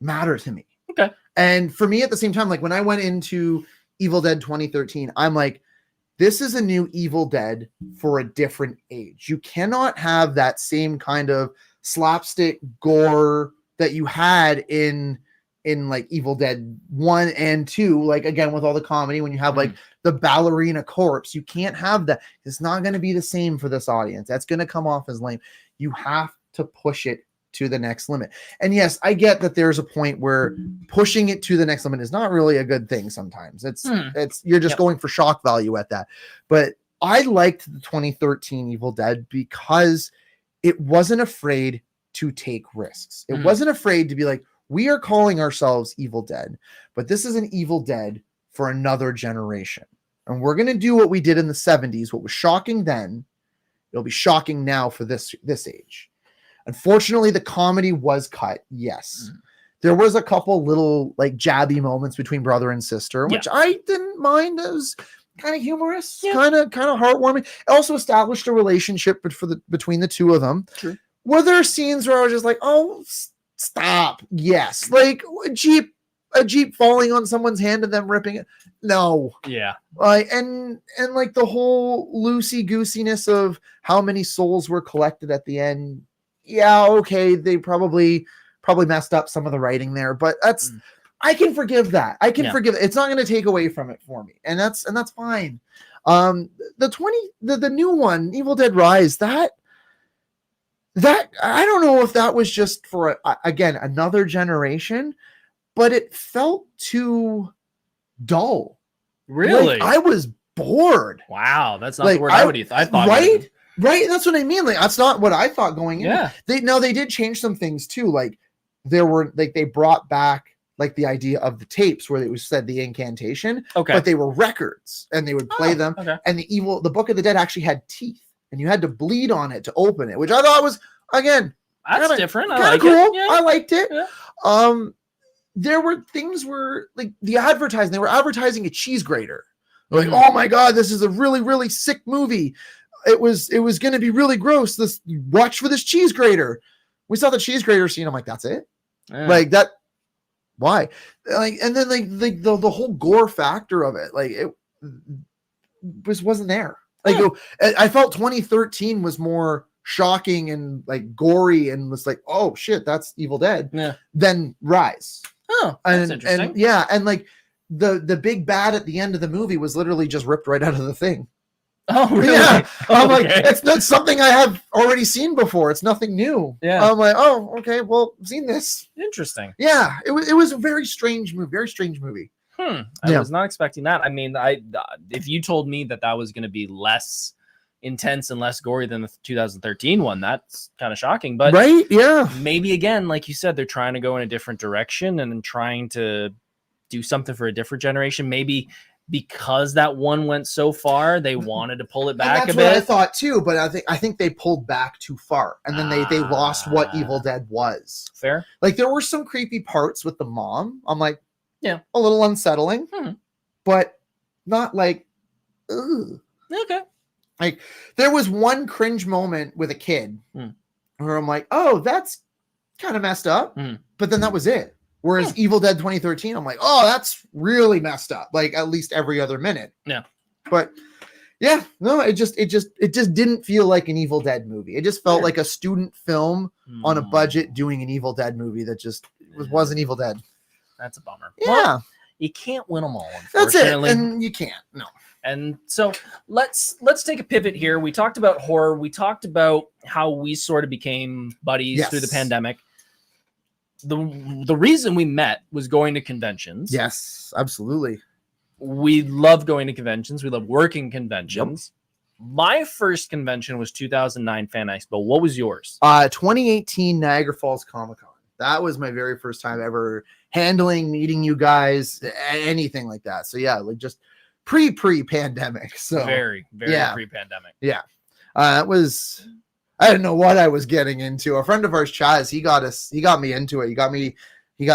matter to me. Okay. And for me at the same time, like when I went into Evil Dead 2013, I'm like, this is a new Evil Dead for a different age. You cannot have that same kind of slapstick gore that you had in like Evil Dead 1 and 2, like again with all the comedy, when you have like the ballerina corpse. You can't have that. It's not going to be the same for this audience. That's going to come off as lame. You have to push it to the next limit. And yes, I get that there's a point where pushing it to the next limit is not really a good thing sometimes. It's you're just going for shock value at that. But I liked the 2013 Evil Dead because it wasn't afraid to take risks. It wasn't afraid to be like, we are calling ourselves Evil Dead, but this is an Evil Dead for another generation. And we're going to do what we did in the 70s. What was shocking then, it'll be shocking now for this age. Unfortunately, the comedy was cut. Yes. There was a couple little like jabby moments between brother and sister, which I didn't mind. It was kind of humorous, kind of heartwarming. It also established a relationship between the two of them. True. Were there scenes where I was just like, oh, stop. Yes. Like a Jeep falling on someone's hand and them ripping it. No. Yeah. And like the whole loosey goosiness of how many souls were collected at the end. Yeah. Okay. They probably messed up some of the writing there, but that's, I can forgive that. I can forgive it. It's not going to take away from it for me. And that's fine. The new one, Evil Dead Rise, that I don't know if that was just for again another generation, but it felt too dull. Really? Like, I was bored. Wow, that's not the word I thought. Right. That's what I mean. Like that's not what I thought going in. Yeah. They did change some things too. Like they brought back like the idea of the tapes where it was said the incantation. Okay. But they were records and they would play them. Okay. And the Book of the Dead actually had teeth. And you had to bleed on it to open it, which I thought was, again, That's different. I Kind like of cool. it. Yeah. I liked it. Yeah. There were things where like the advertising, they were advertising a cheese grater. They're like, Mhm. oh my God, this is a really, really sick movie. It was going to be really gross. Watch for this cheese grater. We saw the cheese grater scene. I'm like, that's it. Yeah. Like that. Why? Like, and then like the whole gore factor of it, like it wasn't there. Like I felt 2013 was more shocking and like gory and was like, oh shit, that's Evil Dead. Yeah. Than Rise. Oh, that's interesting. And yeah, and like the big bad at the end of the movie was literally just ripped right out of the thing. Oh, really? Yeah. I'm like, Okay. it's not something I have already seen before. It's nothing new. Yeah. I'm like, oh, okay, well, I've seen this. Interesting. Yeah, it was a very strange movie. I Yeah. was not expecting that. I mean, if you told me that was going to be less intense and less gory than the 2013 one, that's kind of shocking. But right, yeah, maybe again, like you said, they're trying to go in a different direction and trying to do something for a different generation. Maybe because that one went so far, they wanted to pull it back and that's a bit. what I thought too, but I think they pulled back too far, and then they lost what Evil Dead was. Fair. Like there were some creepy parts with the mom. I'm like, yeah, a little unsettling, but not like, ugh. Okay. Like there was one cringe moment with a kid where I'm like, oh, that's kind of messed up, but then that was it. Whereas Evil Dead 2013, I'm like, oh, that's really messed up. Like at least every other minute. Yeah. But yeah, no, it just didn't feel like an Evil Dead movie. It just felt like a student film on a budget doing an Evil Dead movie that just wasn't Evil Dead. That's a bummer. Yeah. Well, you can't win them all, That's it. unfortunately. And you can't. No. And so let's take a pivot here. We talked about horror. We talked about how we sort of became buddies through the pandemic. The reason we met was going to conventions. Yes, absolutely. We love going to conventions. We love working conventions. Yep. My first convention was 2009 Fan Expo. What was yours? 2018 Niagara Falls Comic-Con. That was my very first time ever handling, meeting you guys, anything like that. So yeah, like just pre-pandemic. So very pre-pandemic. Yeah. It was, I didn't know what I was getting into. A friend of ours, Chaz, he got me into it.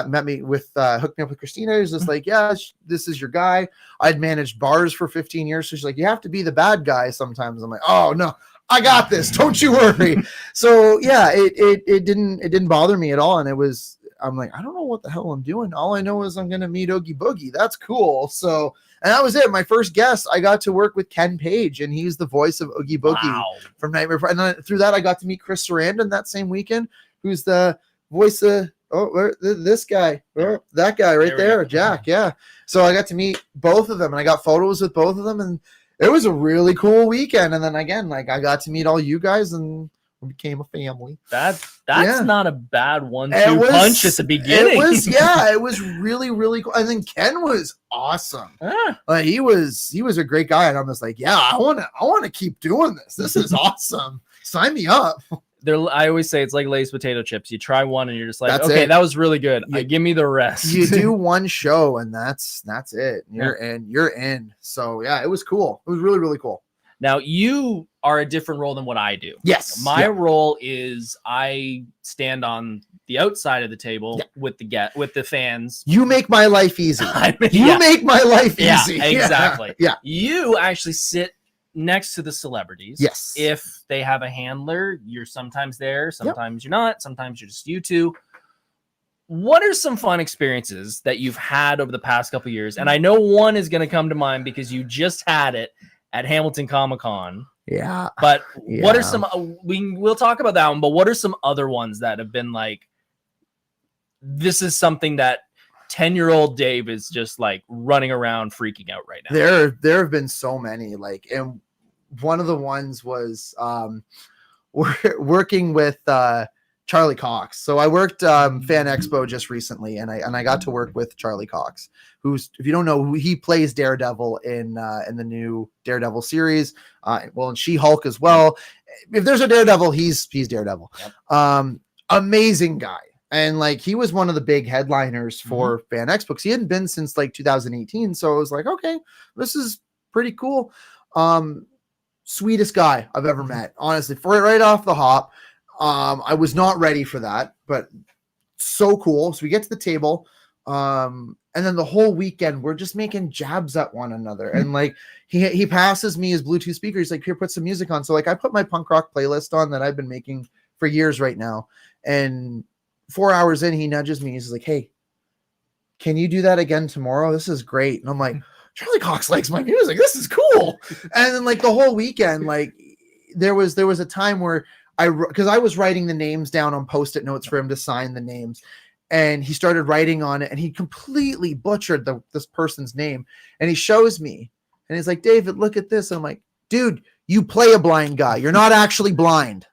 Met me with, hooked me up with Christina. He was just like, yeah, this is your guy. I'd managed bars for 15 years. So she's like, you have to be the bad guy sometimes. I'm like, oh no, I got this. Don't you worry. So yeah, it didn't bother me at all. And I'm like, I don't know what the hell I'm doing. All I know is I'm going to meet Oogie Boogie. That's cool. So, and that was it. My first guest, I got to work with Ken Page, and he's the voice of Oogie Boogie from Nightmare. And then through that, I got to meet Chris Sarandon that same weekend, who's the voice of, this guy, that guy right there, Jack. Yeah. So I got to meet both of them, and I got photos with both of them, and it was a really cool weekend. And then again, like I got to meet all you guys, and we became a family. That's not a bad 1-2 punch at the beginning. It was really, really cool. I think Ken was awesome. He was a great guy, and I'm just like, yeah, I want to keep doing this. This is awesome. Sign me up. I always say it's like Lay's potato chips. You try one and you're just like, okay, that was really good. Give me the rest. You do one show and that's it. You're in. So yeah, it was cool. It was really, really cool. Now you are a different role than what I do. Yes. My role is I stand on the outside of the table with the fans. You make my life easy. Make my life easy. Yeah, exactly. Yeah. You actually sit next to the celebrities. Yes. If they have a handler, you're sometimes there, sometimes you're not, sometimes you're just you two. What are some fun experiences that you've had over the past couple of years? And I know one is going to come to mind because you just had it at Hamilton Comic-Con. Yeah. But what are some, we'll talk about that one, but what are some other ones that have been like, this is something that 10-year-old Dave is just like running around freaking out right now? There have been so many, like, and one of the ones was working with Charlie Cox. So I worked Fan Expo just recently, and I got to work with Charlie Cox, who's, if you don't know, he plays Daredevil in the new Daredevil series. And She-Hulk as well. If there's a Daredevil, he's Daredevil. Yep. Amazing guy. And like, he was one of the big headliners for Fan Expo because he hadn't been since like 2018. So I was like, okay, this is pretty cool. Sweetest guy I've ever met, honestly, right off the hop. I was not ready for that, but so cool. So we get to the table, and then the whole weekend we're just making jabs at one another. And like he passes me his Bluetooth speaker. He's like, here, put some music on. So like I put my punk rock playlist on that I've been making for years right now. And 4 hours in, he nudges me. He's like, hey, can you do that again tomorrow? This is great. And I'm like, Charlie Cox likes my music. This is cool. And then like the whole weekend, like there was a time where because I was writing the names down on Post-it notes for him to sign the names. And he started writing on it and he completely butchered this person's name. And he shows me and he's like, David, look at this. And I'm like, dude, you play a blind guy. You're not actually blind.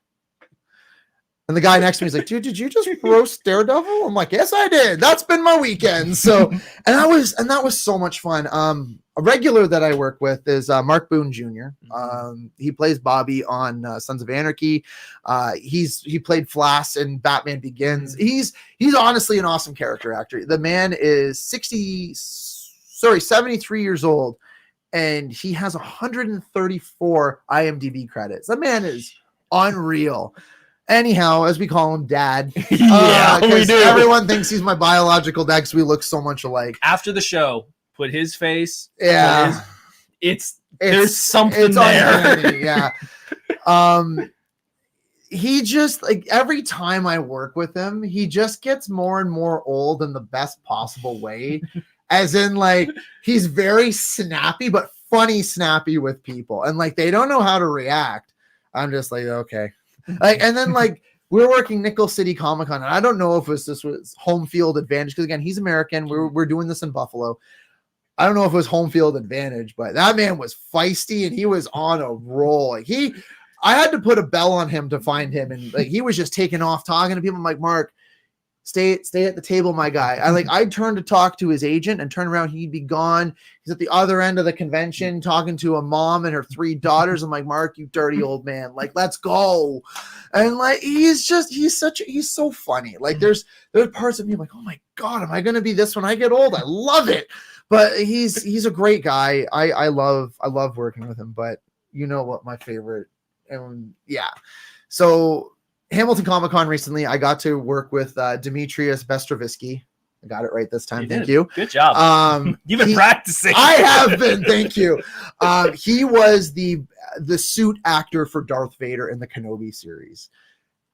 And the guy next to me is like, dude, did you just roast Daredevil? I'm like, yes, I did. That's been my weekend. So, and that was so much fun. A regular that I work with is Mark Boone Jr. He plays Bobby on Sons of Anarchy. He played Flash in Batman Begins. He's honestly an awesome character actor. The man is 73 years old, and he has 134 IMDb credits. That man is unreal. Anyhow, as we call him, Dad. Yeah, we do. Everyone thinks he's my biological dad because we look so much alike. After the show, put his face. Yeah, there's something there. Uncanny, yeah. He just like every time I work with him, he just gets more and more old in the best possible way. As in, like he's very snappy, but funny snappy with people, and like they don't know how to react. I'm just like, okay. Like, and then like we're working Nickel City Comic Con, and I don't know if this was home field advantage because again he's American. We're doing this in Buffalo. I don't know if it was home field advantage, but that man was feisty and he was on a roll. Like I had to put a bell on him to find him, and like he was just taking off talking to people. I'm like, Mark, stay at the table, my guy. I'd turn to talk to his agent and turn around, he'd be gone. He's at the other end of the convention talking to a mom and her 3 daughters. I'm like, Mark, you dirty old man. Like, let's go. And like he's so funny. Like there's parts of me like, oh my God, am I gonna be this when I get old? I love it. But he's a great guy. I love working with him, but you know what my favorite, and yeah. So Hamilton Comic Con recently, I got to work with Demetrius Bestrovisky. I got it right this time. Thank you. Good job. You've been practicing. I have been. Thank you. He was the suit actor for Darth Vader in the Kenobi series,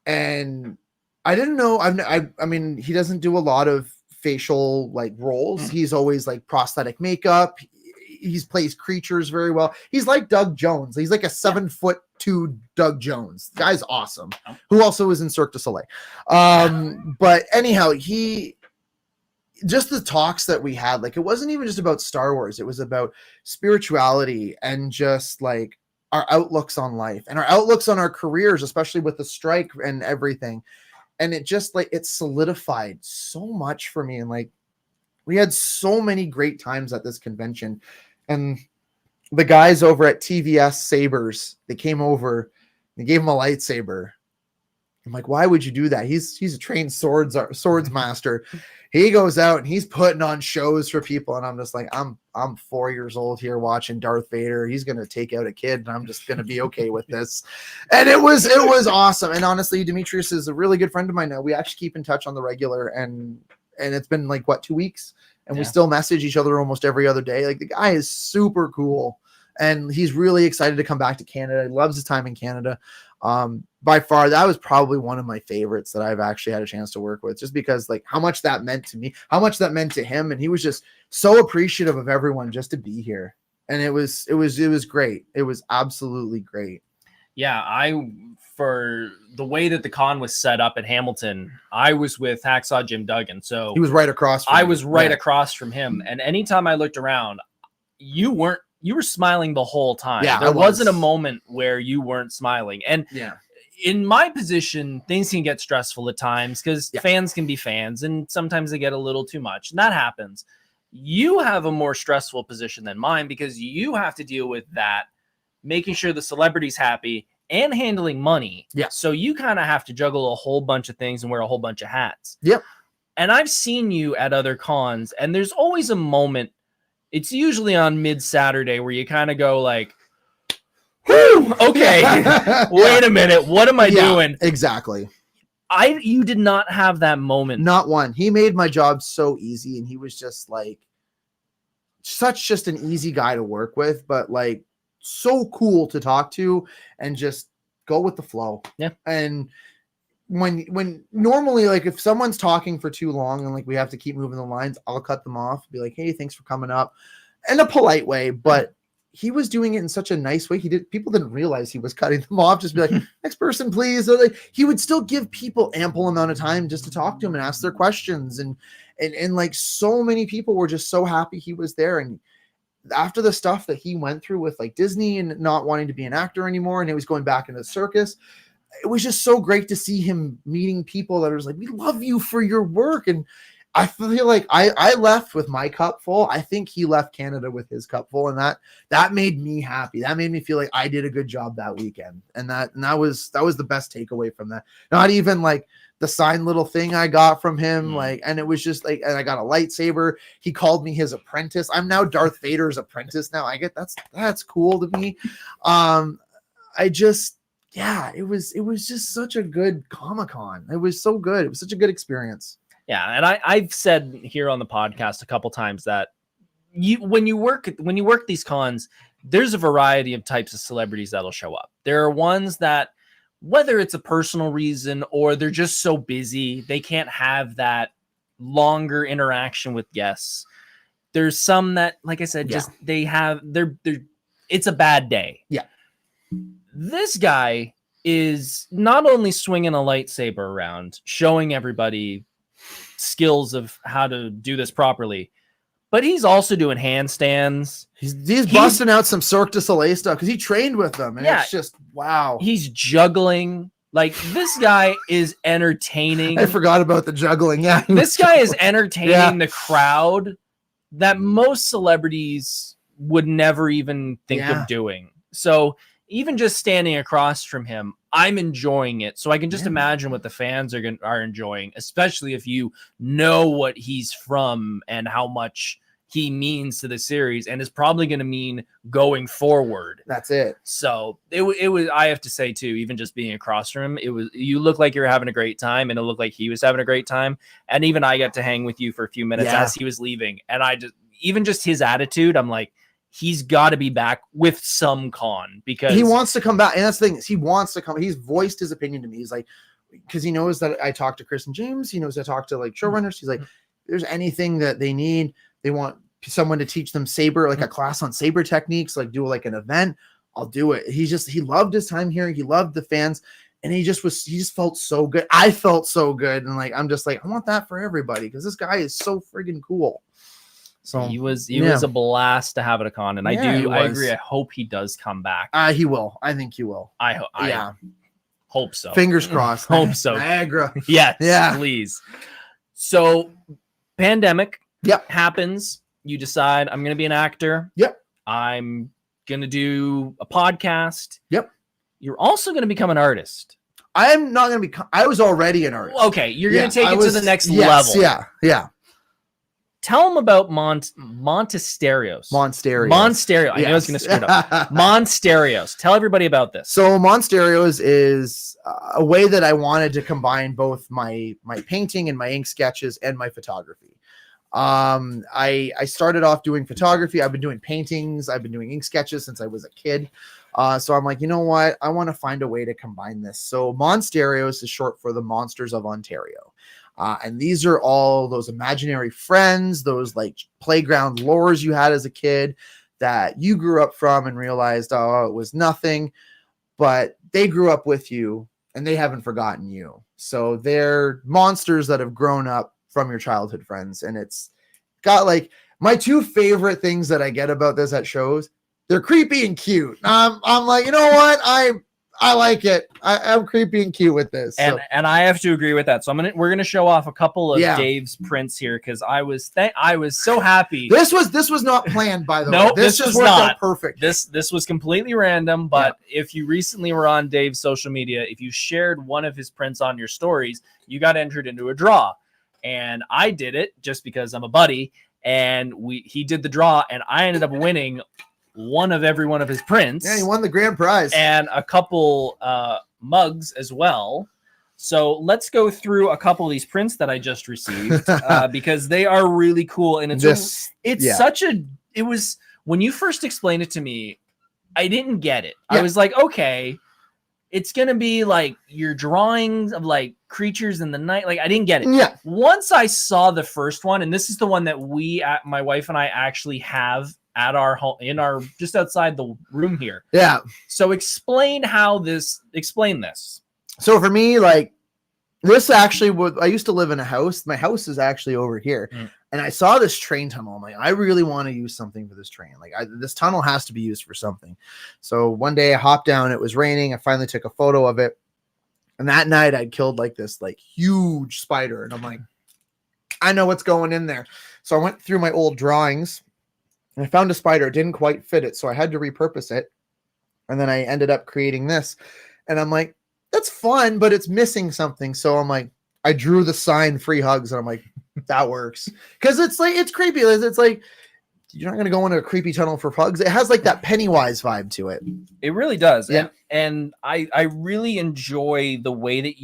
and I didn't know. I mean, he doesn't do a lot of facial like roles. He's always like prosthetic makeup. He plays creatures very well. He's like Doug Jones. He's like a 7'2" Doug Jones. The guy's awesome. Who also is in Cirque du Soleil. But anyhow, just the talks that we had, like it wasn't even just about Star Wars. It was about spirituality and just like our outlooks on life and our outlooks on our careers, especially with the strike and everything. And it just like it solidified so much for me. And like we had so many great times at this convention. And the guys over at TVS Sabers, they came over, they gave him a lightsaber. I'm like, why would you do that? He's a trained swords master. He goes out and he's putting on shows for people, and I'm just like, I'm 4 years old here watching Darth Vader. He's gonna take out a kid, and I'm just gonna be okay with this. And it was awesome. And honestly, Demetrius is a really good friend of mine now. We actually keep in touch on the regular, and it's been like 2 weeks, and we still message each other almost every other day. Like the guy is super cool, and he's really excited to come back to Canada. He loves his time in Canada. By far, that was probably one of my favorites that I've actually had a chance to work with, just because like how much that meant to me, how much that meant to him. And he was just so appreciative of everyone just to be here. And it was great. It was absolutely great. Yeah. For the way that the con was set up at Hamilton, I was with Hacksaw Jim Duggan. So he was right across from across from him. And anytime I looked around, you were smiling the whole time. Yeah, there wasn't a moment where you weren't smiling. And in my position, things can get stressful at times because fans can be fans, and sometimes they get a little too much. And that happens. You have a more stressful position than mine because you have to deal with that, making sure the celebrity's happy and handling money. Yeah. So you kind of have to juggle a whole bunch of things and wear a whole bunch of hats. Yep. And I've seen you at other cons, and there's always a moment. It's usually on mid-Saturday where you kind of go like, Woo! Okay. Wait a minute. What am I doing? Exactly. You did not have that moment. Not one. He made my job so easy, and he was just like just an easy guy to work with, but like so cool to talk to and just go with the flow. Yeah. And when normally, like, if someone's talking for too long and like we have to keep moving the lines, I'll cut them off, be like, hey, thanks for coming up, in a polite way. But he was doing it in such a nice way. People didn't realize he was cutting them off. Just be like, next person, please. So, like, he would still give people ample amount of time just to talk to him and ask their questions. And like, so many people were just so happy he was there. And after the stuff that he went through with like Disney and not wanting to be an actor anymore, and he was going back into the circus, it was just so great to see him meeting people that was like, we love you for your work. And I feel like I left with my cup full. I think he left Canada with his cup full, and that made me happy. That made me feel like I did a good job that weekend. And that was the best takeaway from that. Not even like the signed little thing I got from him, like, and it was just like, and I got a lightsaber. He called me his apprentice. I'm now Darth Vader's apprentice now. I get that's cool to me. It was just such a good Comic-Con. It was so good. It was such a good experience. Yeah, and I've said here on the podcast a couple times that when you work these cons, there's a variety of types of celebrities that'll show up. There are ones that, whether it's a personal reason or they're just so busy, they can't have that longer interaction with guests. There's some that, like I said, just they're it's a bad day. Yeah. This guy is not only swinging a lightsaber around, showing everybody skills of how to do this properly, but he's also doing handstands. He's busting out some Cirque du Soleil stuff because he trained with them, and it's just wow. He's juggling. Like, this guy is entertaining. I forgot about the juggling. Yeah, this guy is entertaining the crowd that most celebrities would never even think of doing. So even just standing across from him, I'm enjoying it. So I can just imagine what the fans are enjoying, especially if you know what he's from and how much he means to the series and is probably going to mean going forward. That's it. So it was, I have to say too, even just being across from him, you look like you're having a great time, and it looked like he was having a great time. And even I got to hang with you for a few minutes as he was leaving. And even just his attitude, I'm like, he's got to be back with some con, because he wants to come back. And that's the thing, he wants to come. He's voiced his opinion to me. He's like, because he knows that I talk to Chris and James. He knows I talk to like showrunners. He's like, there's anything that they need, they want someone to teach them saber, like a class on saber techniques, like do like an event, I'll do it. He loved his time here. He loved the fans, and he just felt so good. I felt so good. And like, I'm just like, I want that for everybody, because this guy is so friggin' cool. So he was a blast to have at a con, and I agree. I hope he does come back. He will. I think he will. I hope so. Fingers crossed. Hope so. Niagara. Yes. Yeah. Please. So, pandemic. Yep. Happens. You decide, I'm going to be an actor. Yep. I'm going to do a podcast. Yep. You're also going to become an artist. I'm not going to be. I was already an artist. Okay. You're going to take it to the next level. Yeah. Yeah. Tell them about Monstarios. Monstarios. I knew I was going to screw it up. Monstarios. Tell everybody about this. So Monstarios is a way that I wanted to combine both my painting and my ink sketches and my photography. I started off doing photography. I've been doing paintings. I've been doing ink sketches since I was a kid. So I'm like, you know what? I want to find a way to combine this. So Monstarios is short for the Monsters of Ontario. And these are all those imaginary friends, those like playground lures you had as a kid that you grew up from and realized, oh, it was nothing, but they grew up with you and they haven't forgotten you. So they're monsters that have grown up from your childhood friends. And it's got like my two favorite things that I get about this at shows. They're creepy and cute. I'm like, you know what? I like it. I'm creepy and cute with this. And I have to agree with that. So we're gonna show off a couple of Dave's prints here, because I was so happy. This was not planned, by the way. Nope, this was not perfect. This was completely random. But if you recently were on Dave's social media, if you shared one of his prints on your stories, you got entered into a draw. And I did it just because I'm a buddy, and he did the draw, and I ended up winning one of every one of his prints. Yeah, he won the grand prize. And a couple mugs as well. So let's go through a couple of these prints that I just received because they are really cool. And it was when you first explained it to me, I didn't get it. I was like, okay, it's going to be like your drawings of like creatures in the night. Like I didn't get it. Yeah. Once I saw the first one, and this is the one that my wife and I actually have at our home just outside the room here. Yeah. So explain this. So for me, like this actually I used to live in a house. My house is actually over here. And I saw this train tunnel. I'm like, I really want to use something for this train. Like this tunnel has to be used for something. So one day I hopped down, it was raining. I finally took a photo of it. And that night I'd killed like this like huge spider. And I'm like, I know what's going in there. So I went through my old drawings and I found a spider. It didn't quite fit it. So I had to repurpose it. And then I ended up creating this. And I'm like, that's fun, but it's missing something. So I'm like, I drew the sign free hugs. And I'm like, that works. Because it's like, it's creepy. It's like, you're not going to go into a creepy tunnel for hugs. It has like that Pennywise vibe to it. It really does. Yeah. And I really enjoy the way that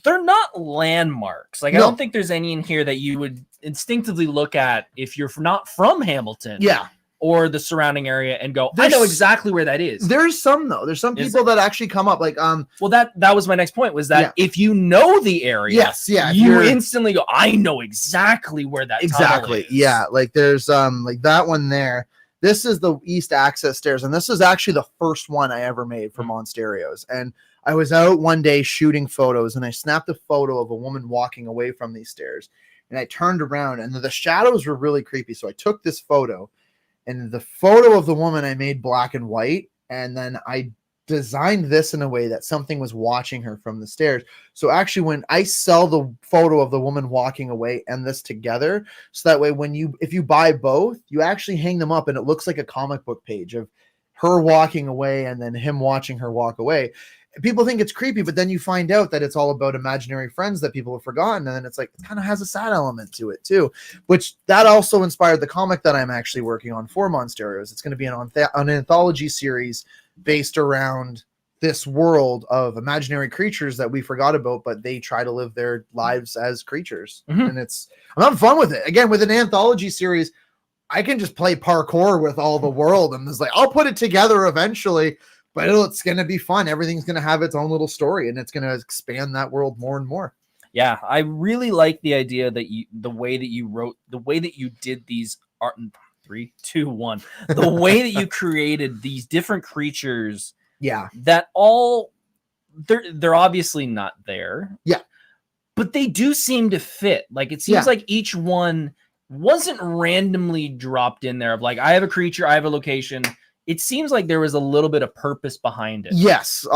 they're not landmarks. Like, I don't think there's any in here that you would instinctively look at if you're not from Hamilton. Yeah. Or the surrounding area and go, I know exactly where that is. There's some though. There's some people that actually come up like well that was my next point was that if you know the area, you instantly go, I know exactly where that tunnel is. Yeah, like there's like that one there. This is the east access stairs, and this is actually the first one I ever made for Monstarios. And I was out one day shooting photos, and I snapped a photo of a woman walking away from these stairs, and I turned around, and the shadows were really creepy. So I took this photo. And the photo of the woman I made black and white, and then I designed this in a way that something was watching her from the stairs. So actually, when I sell the photo of the woman walking away and this together, so that way if you buy both, you actually hang them up and it looks like a comic book page of her walking away and then him watching her walk away. People think it's creepy, but then you find out that it's all about imaginary friends that people have forgotten. And then it's like, it kind of has a sad element to it too, which that also inspired the comic that I'm actually working on for Monstarios. It's going to be an anthology series based around this world of imaginary creatures that we forgot about, but they try to live their lives as creatures. And I'm having fun with it. Again, with an anthology series, I can just play parkour with all the world. And it's like, I'll put it together eventually. But it's going to be fun. Everything's going to have its own little story, and it's going to expand that world more and more. Yeah, I really like the idea that the way that you did these art. 3, 2, 1. The way that you created these different creatures. Yeah, that all they're obviously not there. Yeah, but they do seem to fit. Like it seems like each one wasn't randomly dropped in there. Of like, I have a creature, I have a location. It seems like there was a little bit of purpose behind it. Yes.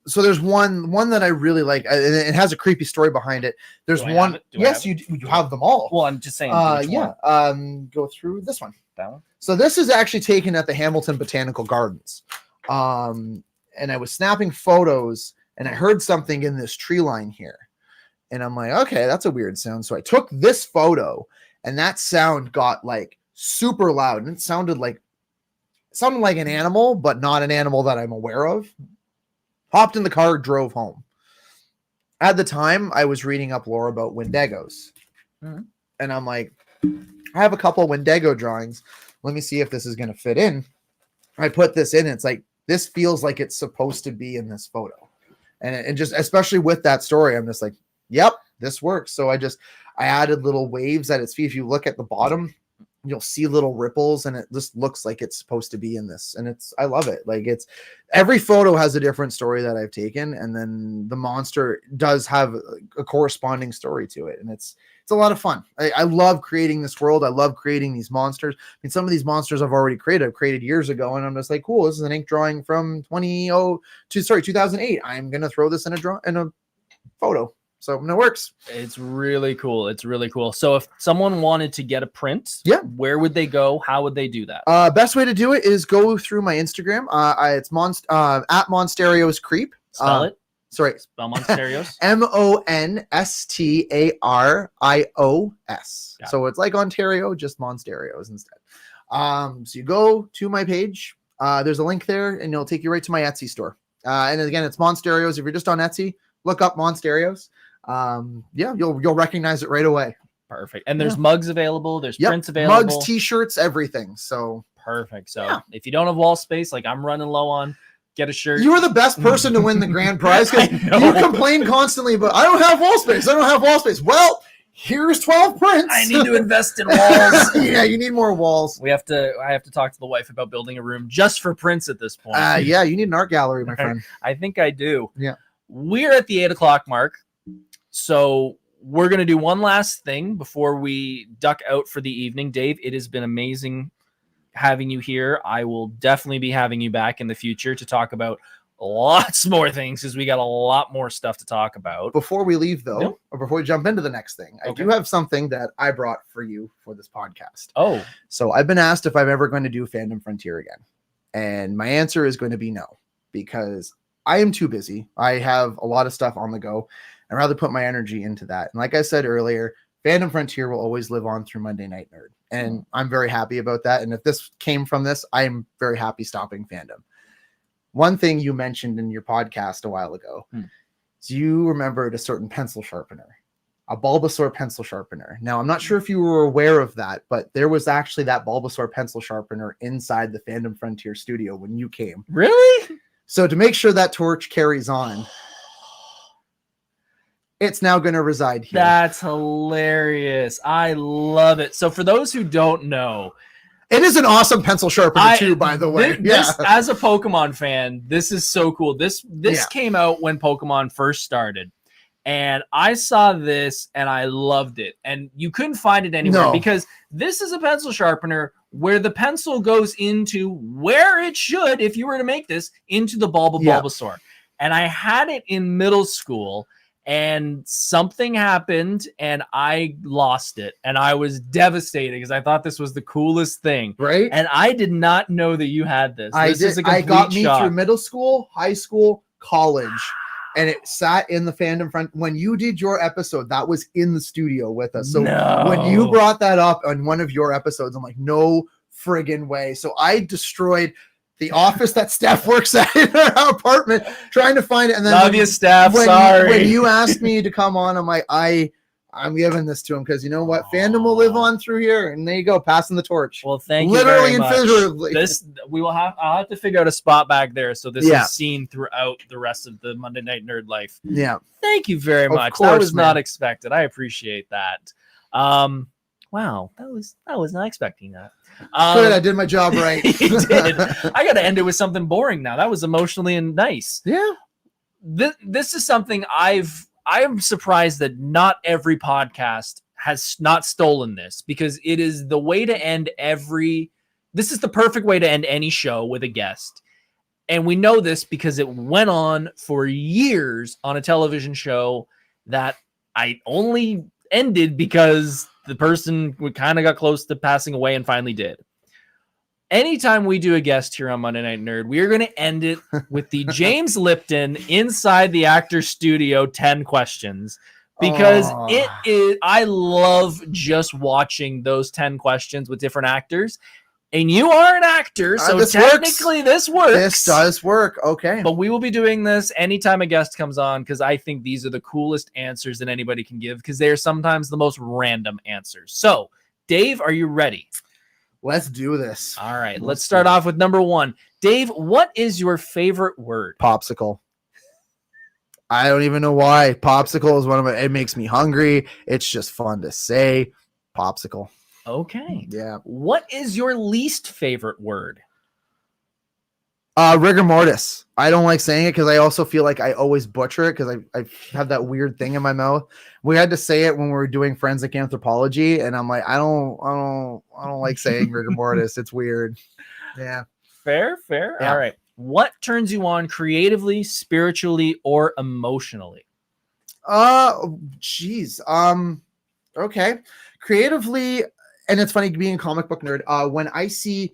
So there's one that I really like, and it has a creepy story behind it. There's one. Yes, you have them all. Well, I'm just saying. Go through this one. That one. So this is actually taken at the Hamilton Botanical Gardens. And I was snapping photos, and I heard something in this tree line here, and I'm like, okay, that's a weird sound. So I took this photo, and that sound got like super loud, and it sounded like an animal, but not an animal that I'm aware of. Hopped in the car, drove home. At the time, I was reading up lore about Wendigos. And I'm like, I have a couple of Wendigo drawings. Let me see if this is going to fit in. I put this in. It's like, this feels like it's supposed to be in this photo. And just, especially with that story, I'm just like, yep, this works. So I added little waves at its feet. If you look at the bottom, you'll see little ripples, and it just looks like it's supposed to be in this. And I love it. Like every photo has a different story that I've taken. And then the monster does have a corresponding story to it. And it's a lot of fun. I love creating this world. I love creating these monsters. I mean, some of these monsters I've created years ago. And I'm just like, cool, this is an ink drawing from 2008. I'm going to throw this in a photo. So it works. It's really cool. So if someone wanted to get a print, where would they go? How would they do that? Best way to do it is go through my Instagram. It's at Monstarios Creep. Spell it. Sorry. Spell Monstarios. Monstarios. So it's like Ontario, just Monstarios instead. So you go to my page. There's a link there, and it'll take you right to my Etsy store. And again, it's Monstarios. If you're just on Etsy, look up Monstarios. You'll recognize it right away. Perfect. And there's mugs available. There's Yep. prints available. Mugs, t-shirts, everything. So perfect. So if you don't have wall space, like I'm running low on, get a shirt. You are the best person to win the grand prize because you complain constantly, but I don't have wall space. I don't have wall space. Well, here's 12 prints. I need to invest in walls. Yeah, you need more walls. I have to talk to the wife about building a room just for prints at this point. Yeah, you need an art gallery, my friend. I think I do. Yeah. We're at the 8 o'clock mark. So we're going to do one last thing before we duck out for the evening. Dave, it has been amazing having you here. I will definitely be having you back in the future to talk about lots more things because we got a lot more stuff to talk about. Before we leave, though, or before we jump into the next thing, I do have something that I brought for you for this podcast. Oh. So I've been asked if I'm ever going to do Fandom Frontier again. And my answer is going to be no, because I am too busy. I have a lot of stuff on the go. I'd rather put my energy into that. And like I said earlier, Fandom Frontier will always live on through Monday Night Nerd. And I'm very happy about that. And if this came from this, I'm very happy stopping fandom. One thing you mentioned in your podcast a while ago is you remembered a certain pencil sharpener, a Bulbasaur pencil sharpener. Now, I'm not sure if you were aware of that, but there was actually that Bulbasaur pencil sharpener inside the Fandom Frontier studio when you came. Really? So to make sure that torch carries on, it's now going to reside here. That's hilarious. I love it. So for those who don't know, it is an awesome pencil sharpener too, by the way. This, as a Pokemon fan, this is so cool. This came out when Pokemon first started. And I saw this and I loved it. And you couldn't find it anywhere because this is a pencil sharpener where the pencil goes into where it should, if you were to make this, into the bulb of Bulbasaur. And I had it in middle school. And something happened and I lost it. And I was devastated because I thought this was the coolest thing. Right. And I did not know that you had this. I got me through middle school, high school, college. And it sat in the Fandom Front. When you did your episode, that was in the studio with us. So when you brought that up on one of your episodes, I'm like, no friggin' way. So I destroyed the office that Steph works at in her apartment, trying to find it. And then love you, Steph. Sorry. When you asked me to come on, I'm like, I'm giving this to him because you know what? Fandom will live on through here. And there you go, passing the torch. Well, thank you. Literally very and figuratively. I'll have to figure out a spot back there so this is seen throughout the rest of the Monday Night Nerd life. Yeah. Thank you very much. Course, that was not expected. I appreciate that. Wow, I was not expecting that. Good, I did my job right. You did. I got to end it with something boring now. That was emotionally and nice. Yeah. This is something I am surprised that not every podcast has not stolen this because it is the way to end this is the perfect way to end any show with a guest. And we know this because it went on for years on a television show that I only ended because the person kind of got close to passing away and finally did. Anytime we do a guest here on Monday Night Nerd, we are going to end it with the James Lipton Inside the Actor Studio 10 questions because it is. I love just watching those 10 questions with different actors. And you are an actor, so technically this works. This does work. Okay. But we will be doing this anytime a guest comes on because I think these are the coolest answers that anybody can give because they are sometimes the most random answers. So, Dave, are you ready? Let's do this. All right. Let's start off with number 1. Dave, what is your favorite word? Popsicle. I don't even know why. Popsicle is one of my. It makes me hungry. It's just fun to say. Popsicle. Okay. Yeah. What is your least favorite word? Rigor mortis. I don't like saying it because I also feel like I always butcher it because I have that weird thing in my mouth. We had to say it when we were doing forensic anthropology, and I'm like, I don't like saying rigor mortis. It's weird. Yeah. Fair. Yeah. All right. What turns you on creatively, spiritually, or emotionally? Geez. Okay. Creatively. And it's funny being a comic book nerd, when I see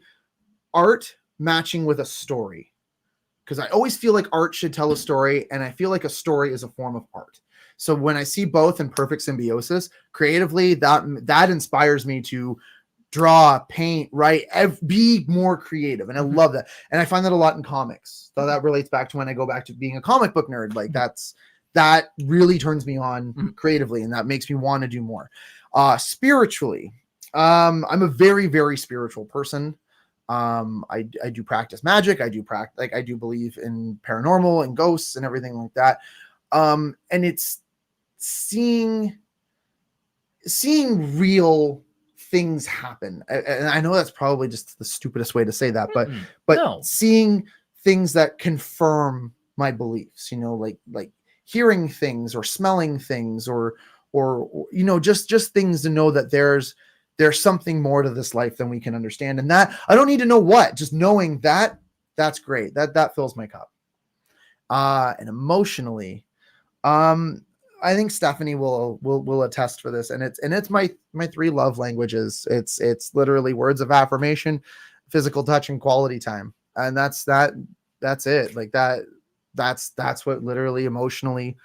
art matching with a story, because I always feel like art should tell a story, and I feel like a story is a form of art. So when I see both in perfect symbiosis, creatively, that inspires me to draw, paint, write, be more creative. And I love that. And I find that a lot in comics. So that relates back to when I go back to being a comic book nerd. Like that really turns me on creatively, and that makes me want to do more. Spiritually, I'm a very, very spiritual person. I do practice magic. I do believe in paranormal and ghosts and everything like that. And it's seeing real things happen. And I know that's probably just the stupidest way to say that, but no. Seeing things that confirm my beliefs, like hearing things or smelling things or just things to know that there's something more to this life than we can understand. And that I don't need to know what, just knowing that's great. That fills my cup. And emotionally, I think Stephanie will attest for this. And it's my 3 love languages. It's literally words of affirmation, physical touch, and quality time. And that's it. Like that's what literally emotionally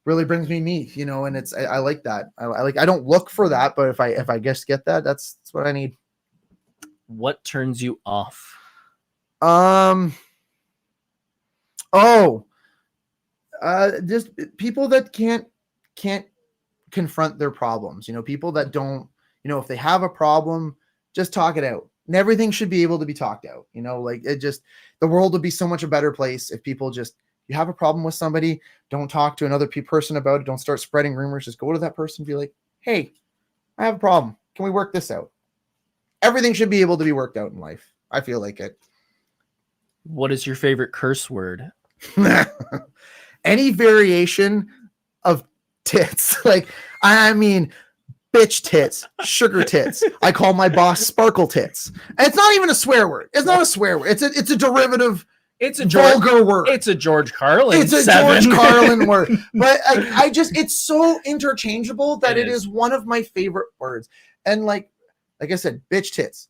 really brings me, and I like that. I don't look for that, but if I just get that, that's what I need. What turns you off? Just people that can't confront their problems, people that don't, if they have a problem, just talk it out. And everything should be able to be talked out, like the world would be so much a better place if people just, you have a problem with somebody, don't talk to another person about it. Don't start spreading rumors. Just go to that person and be like, hey, I have a problem. Can we work this out? Everything should be able to be worked out in life. I feel like it. What is your favorite curse word? Any variation of tits. Like, I mean, bitch tits, sugar tits. I call my boss sparkle tits. And it's not even a swear word. It's not a swear word. It's a derivative. It's a vulgar word. It's a George Carlin. It's a 7. George Carlin word. But it's so interchangeable that it is one of my favorite words. And like I said, bitch tits,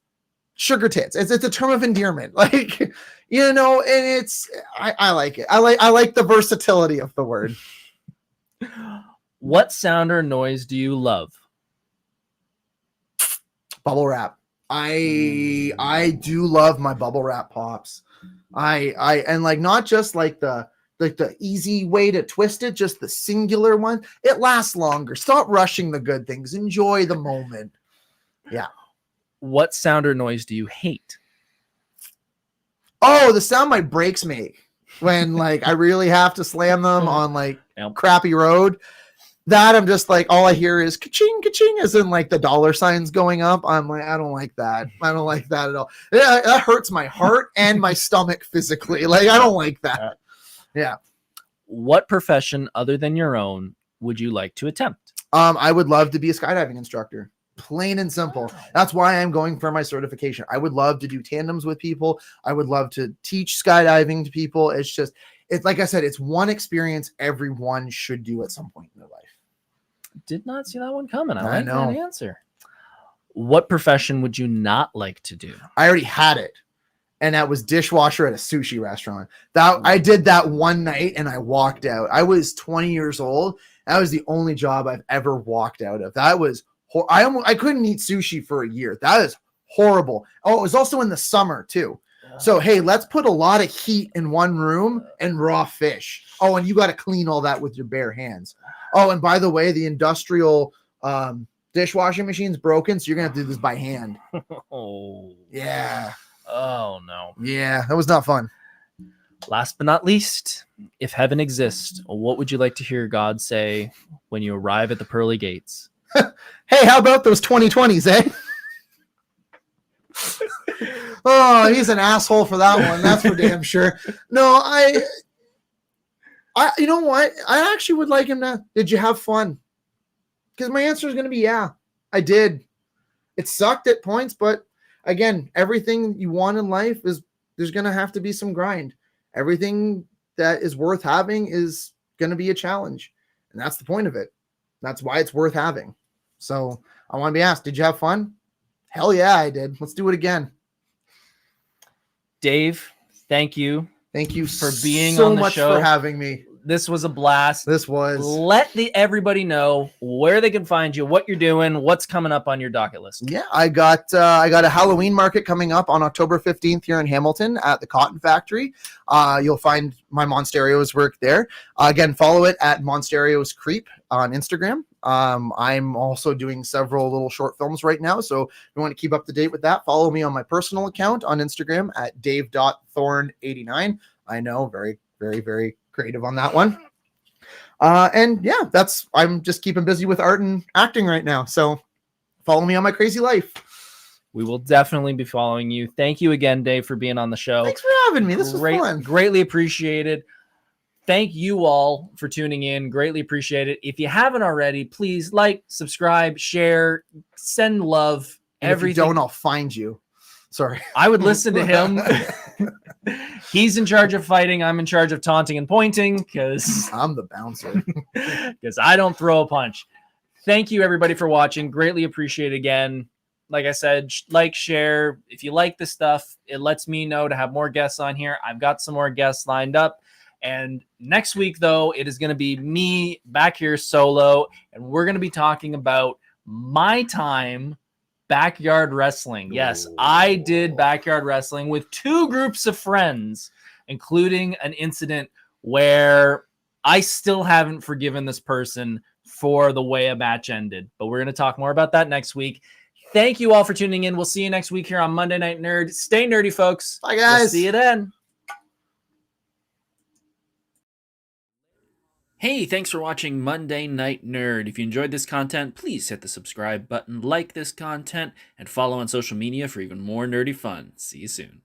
sugar tits. It's a term of endearment. Like, and it's I like it. I like the versatility of the word. What sound or noise do you love? Bubble wrap. I do love my bubble wrap pops. And like not just like the easy way to twist it, just the singular one. It lasts longer. Stop rushing the good things. Enjoy the moment. Yeah. What sound or noise do you hate? Oh, the sound my brakes make when like I really have to slam them on like crappy road. That I'm just like, all I hear is ka-ching, ka-ching, as in like the dollar signs going up. I'm like, I don't like that. I don't like that at all. Yeah, that hurts my heart and my stomach physically. Like, I don't like that. Yeah. What profession other than your own would you like to attempt? I would love to be a skydiving instructor. Plain and simple. That's why I'm going for my certification. I would love to do tandems with people. I would love to teach skydiving to people. It's like I said, it's one experience everyone should do at some point in their life. Did not see that one coming. I like know. that answer. What profession would you not like to do? I already had it, and that was dishwasher at a sushi restaurant. I did that one night, and I walked out. I was 20 years old. That was the only job I've ever walked out of. That was I couldn't eat sushi for a year. That is horrible. Oh, it was also in the summer too. So, hey, let's put a lot of heat in one room and raw fish. Oh, and you got to clean all that with your bare hands. Oh, and by the way, the industrial dishwashing machine's broken, so you're going to have to do this by hand. Oh. Yeah. Oh, no. Yeah, that was not fun. Last but not least, if heaven exists, what would you like to hear God say when you arrive at the pearly gates? Hey, how about those 2020s, eh? Oh, he's an asshole for that one. That's for damn sure. No, I you know what? I actually would like him to. Did you have fun? Because my answer is going to be yeah, I did. It sucked at points, but again, everything you want in life there's going to have to be some grind. Everything that is worth having is going to be a challenge, and that's the point of it. That's why it's worth having. So I want to be asked, did you have fun? Hell yeah, I did. Let's do it again. Dave, thank you. Thank you for being so on the much show. for having me. This was a blast. This was. Let everybody know where they can find you, what you're doing, what's coming up on your docket list. Yeah, I got a Halloween market coming up on October 15th here in Hamilton at the Cotton Factory. You'll find my Monstarios work there. Again, follow it at Monstarios Creep on Instagram. I'm also doing several little short films right now, so if you want to keep up to date with that, follow me on my personal account on Instagram at dave.thorne89. I know, very, very, very creative on that one. And yeah, I'm just keeping busy with art and acting right now, so follow me on my crazy life. We will definitely be following you. Thank you again, Dave, for being on the show. Thanks for having me. This was fun. Greatly appreciated. Thank you all for tuning in. Greatly appreciate it. If you haven't already, please like, subscribe, share, send love. And everything. If you don't, I'll find you. Sorry. I would listen to him. He's in charge of fighting. I'm in charge of taunting and pointing because I'm the bouncer. Because I don't throw a punch. Thank you, everybody, for watching. Greatly appreciate it again. Like I said, like, share. If you like this stuff, it lets me know to have more guests on here. I've got some more guests lined up. And next week, though, it is going to be me back here solo. And we're going to be talking about my time backyard wrestling. Yes, I did backyard wrestling with 2 groups of friends, including an incident where I still haven't forgiven this person for the way a match ended. But we're going to talk more about that next week. Thank you all for tuning in. We'll see you next week here on Monday Night Nerd. Stay nerdy, folks. Bye, guys. We'll see you then. Hey, thanks for watching Monday Night Nerd. If you enjoyed this content, please hit the subscribe button, like this content, and follow on social media for even more nerdy fun. See you soon.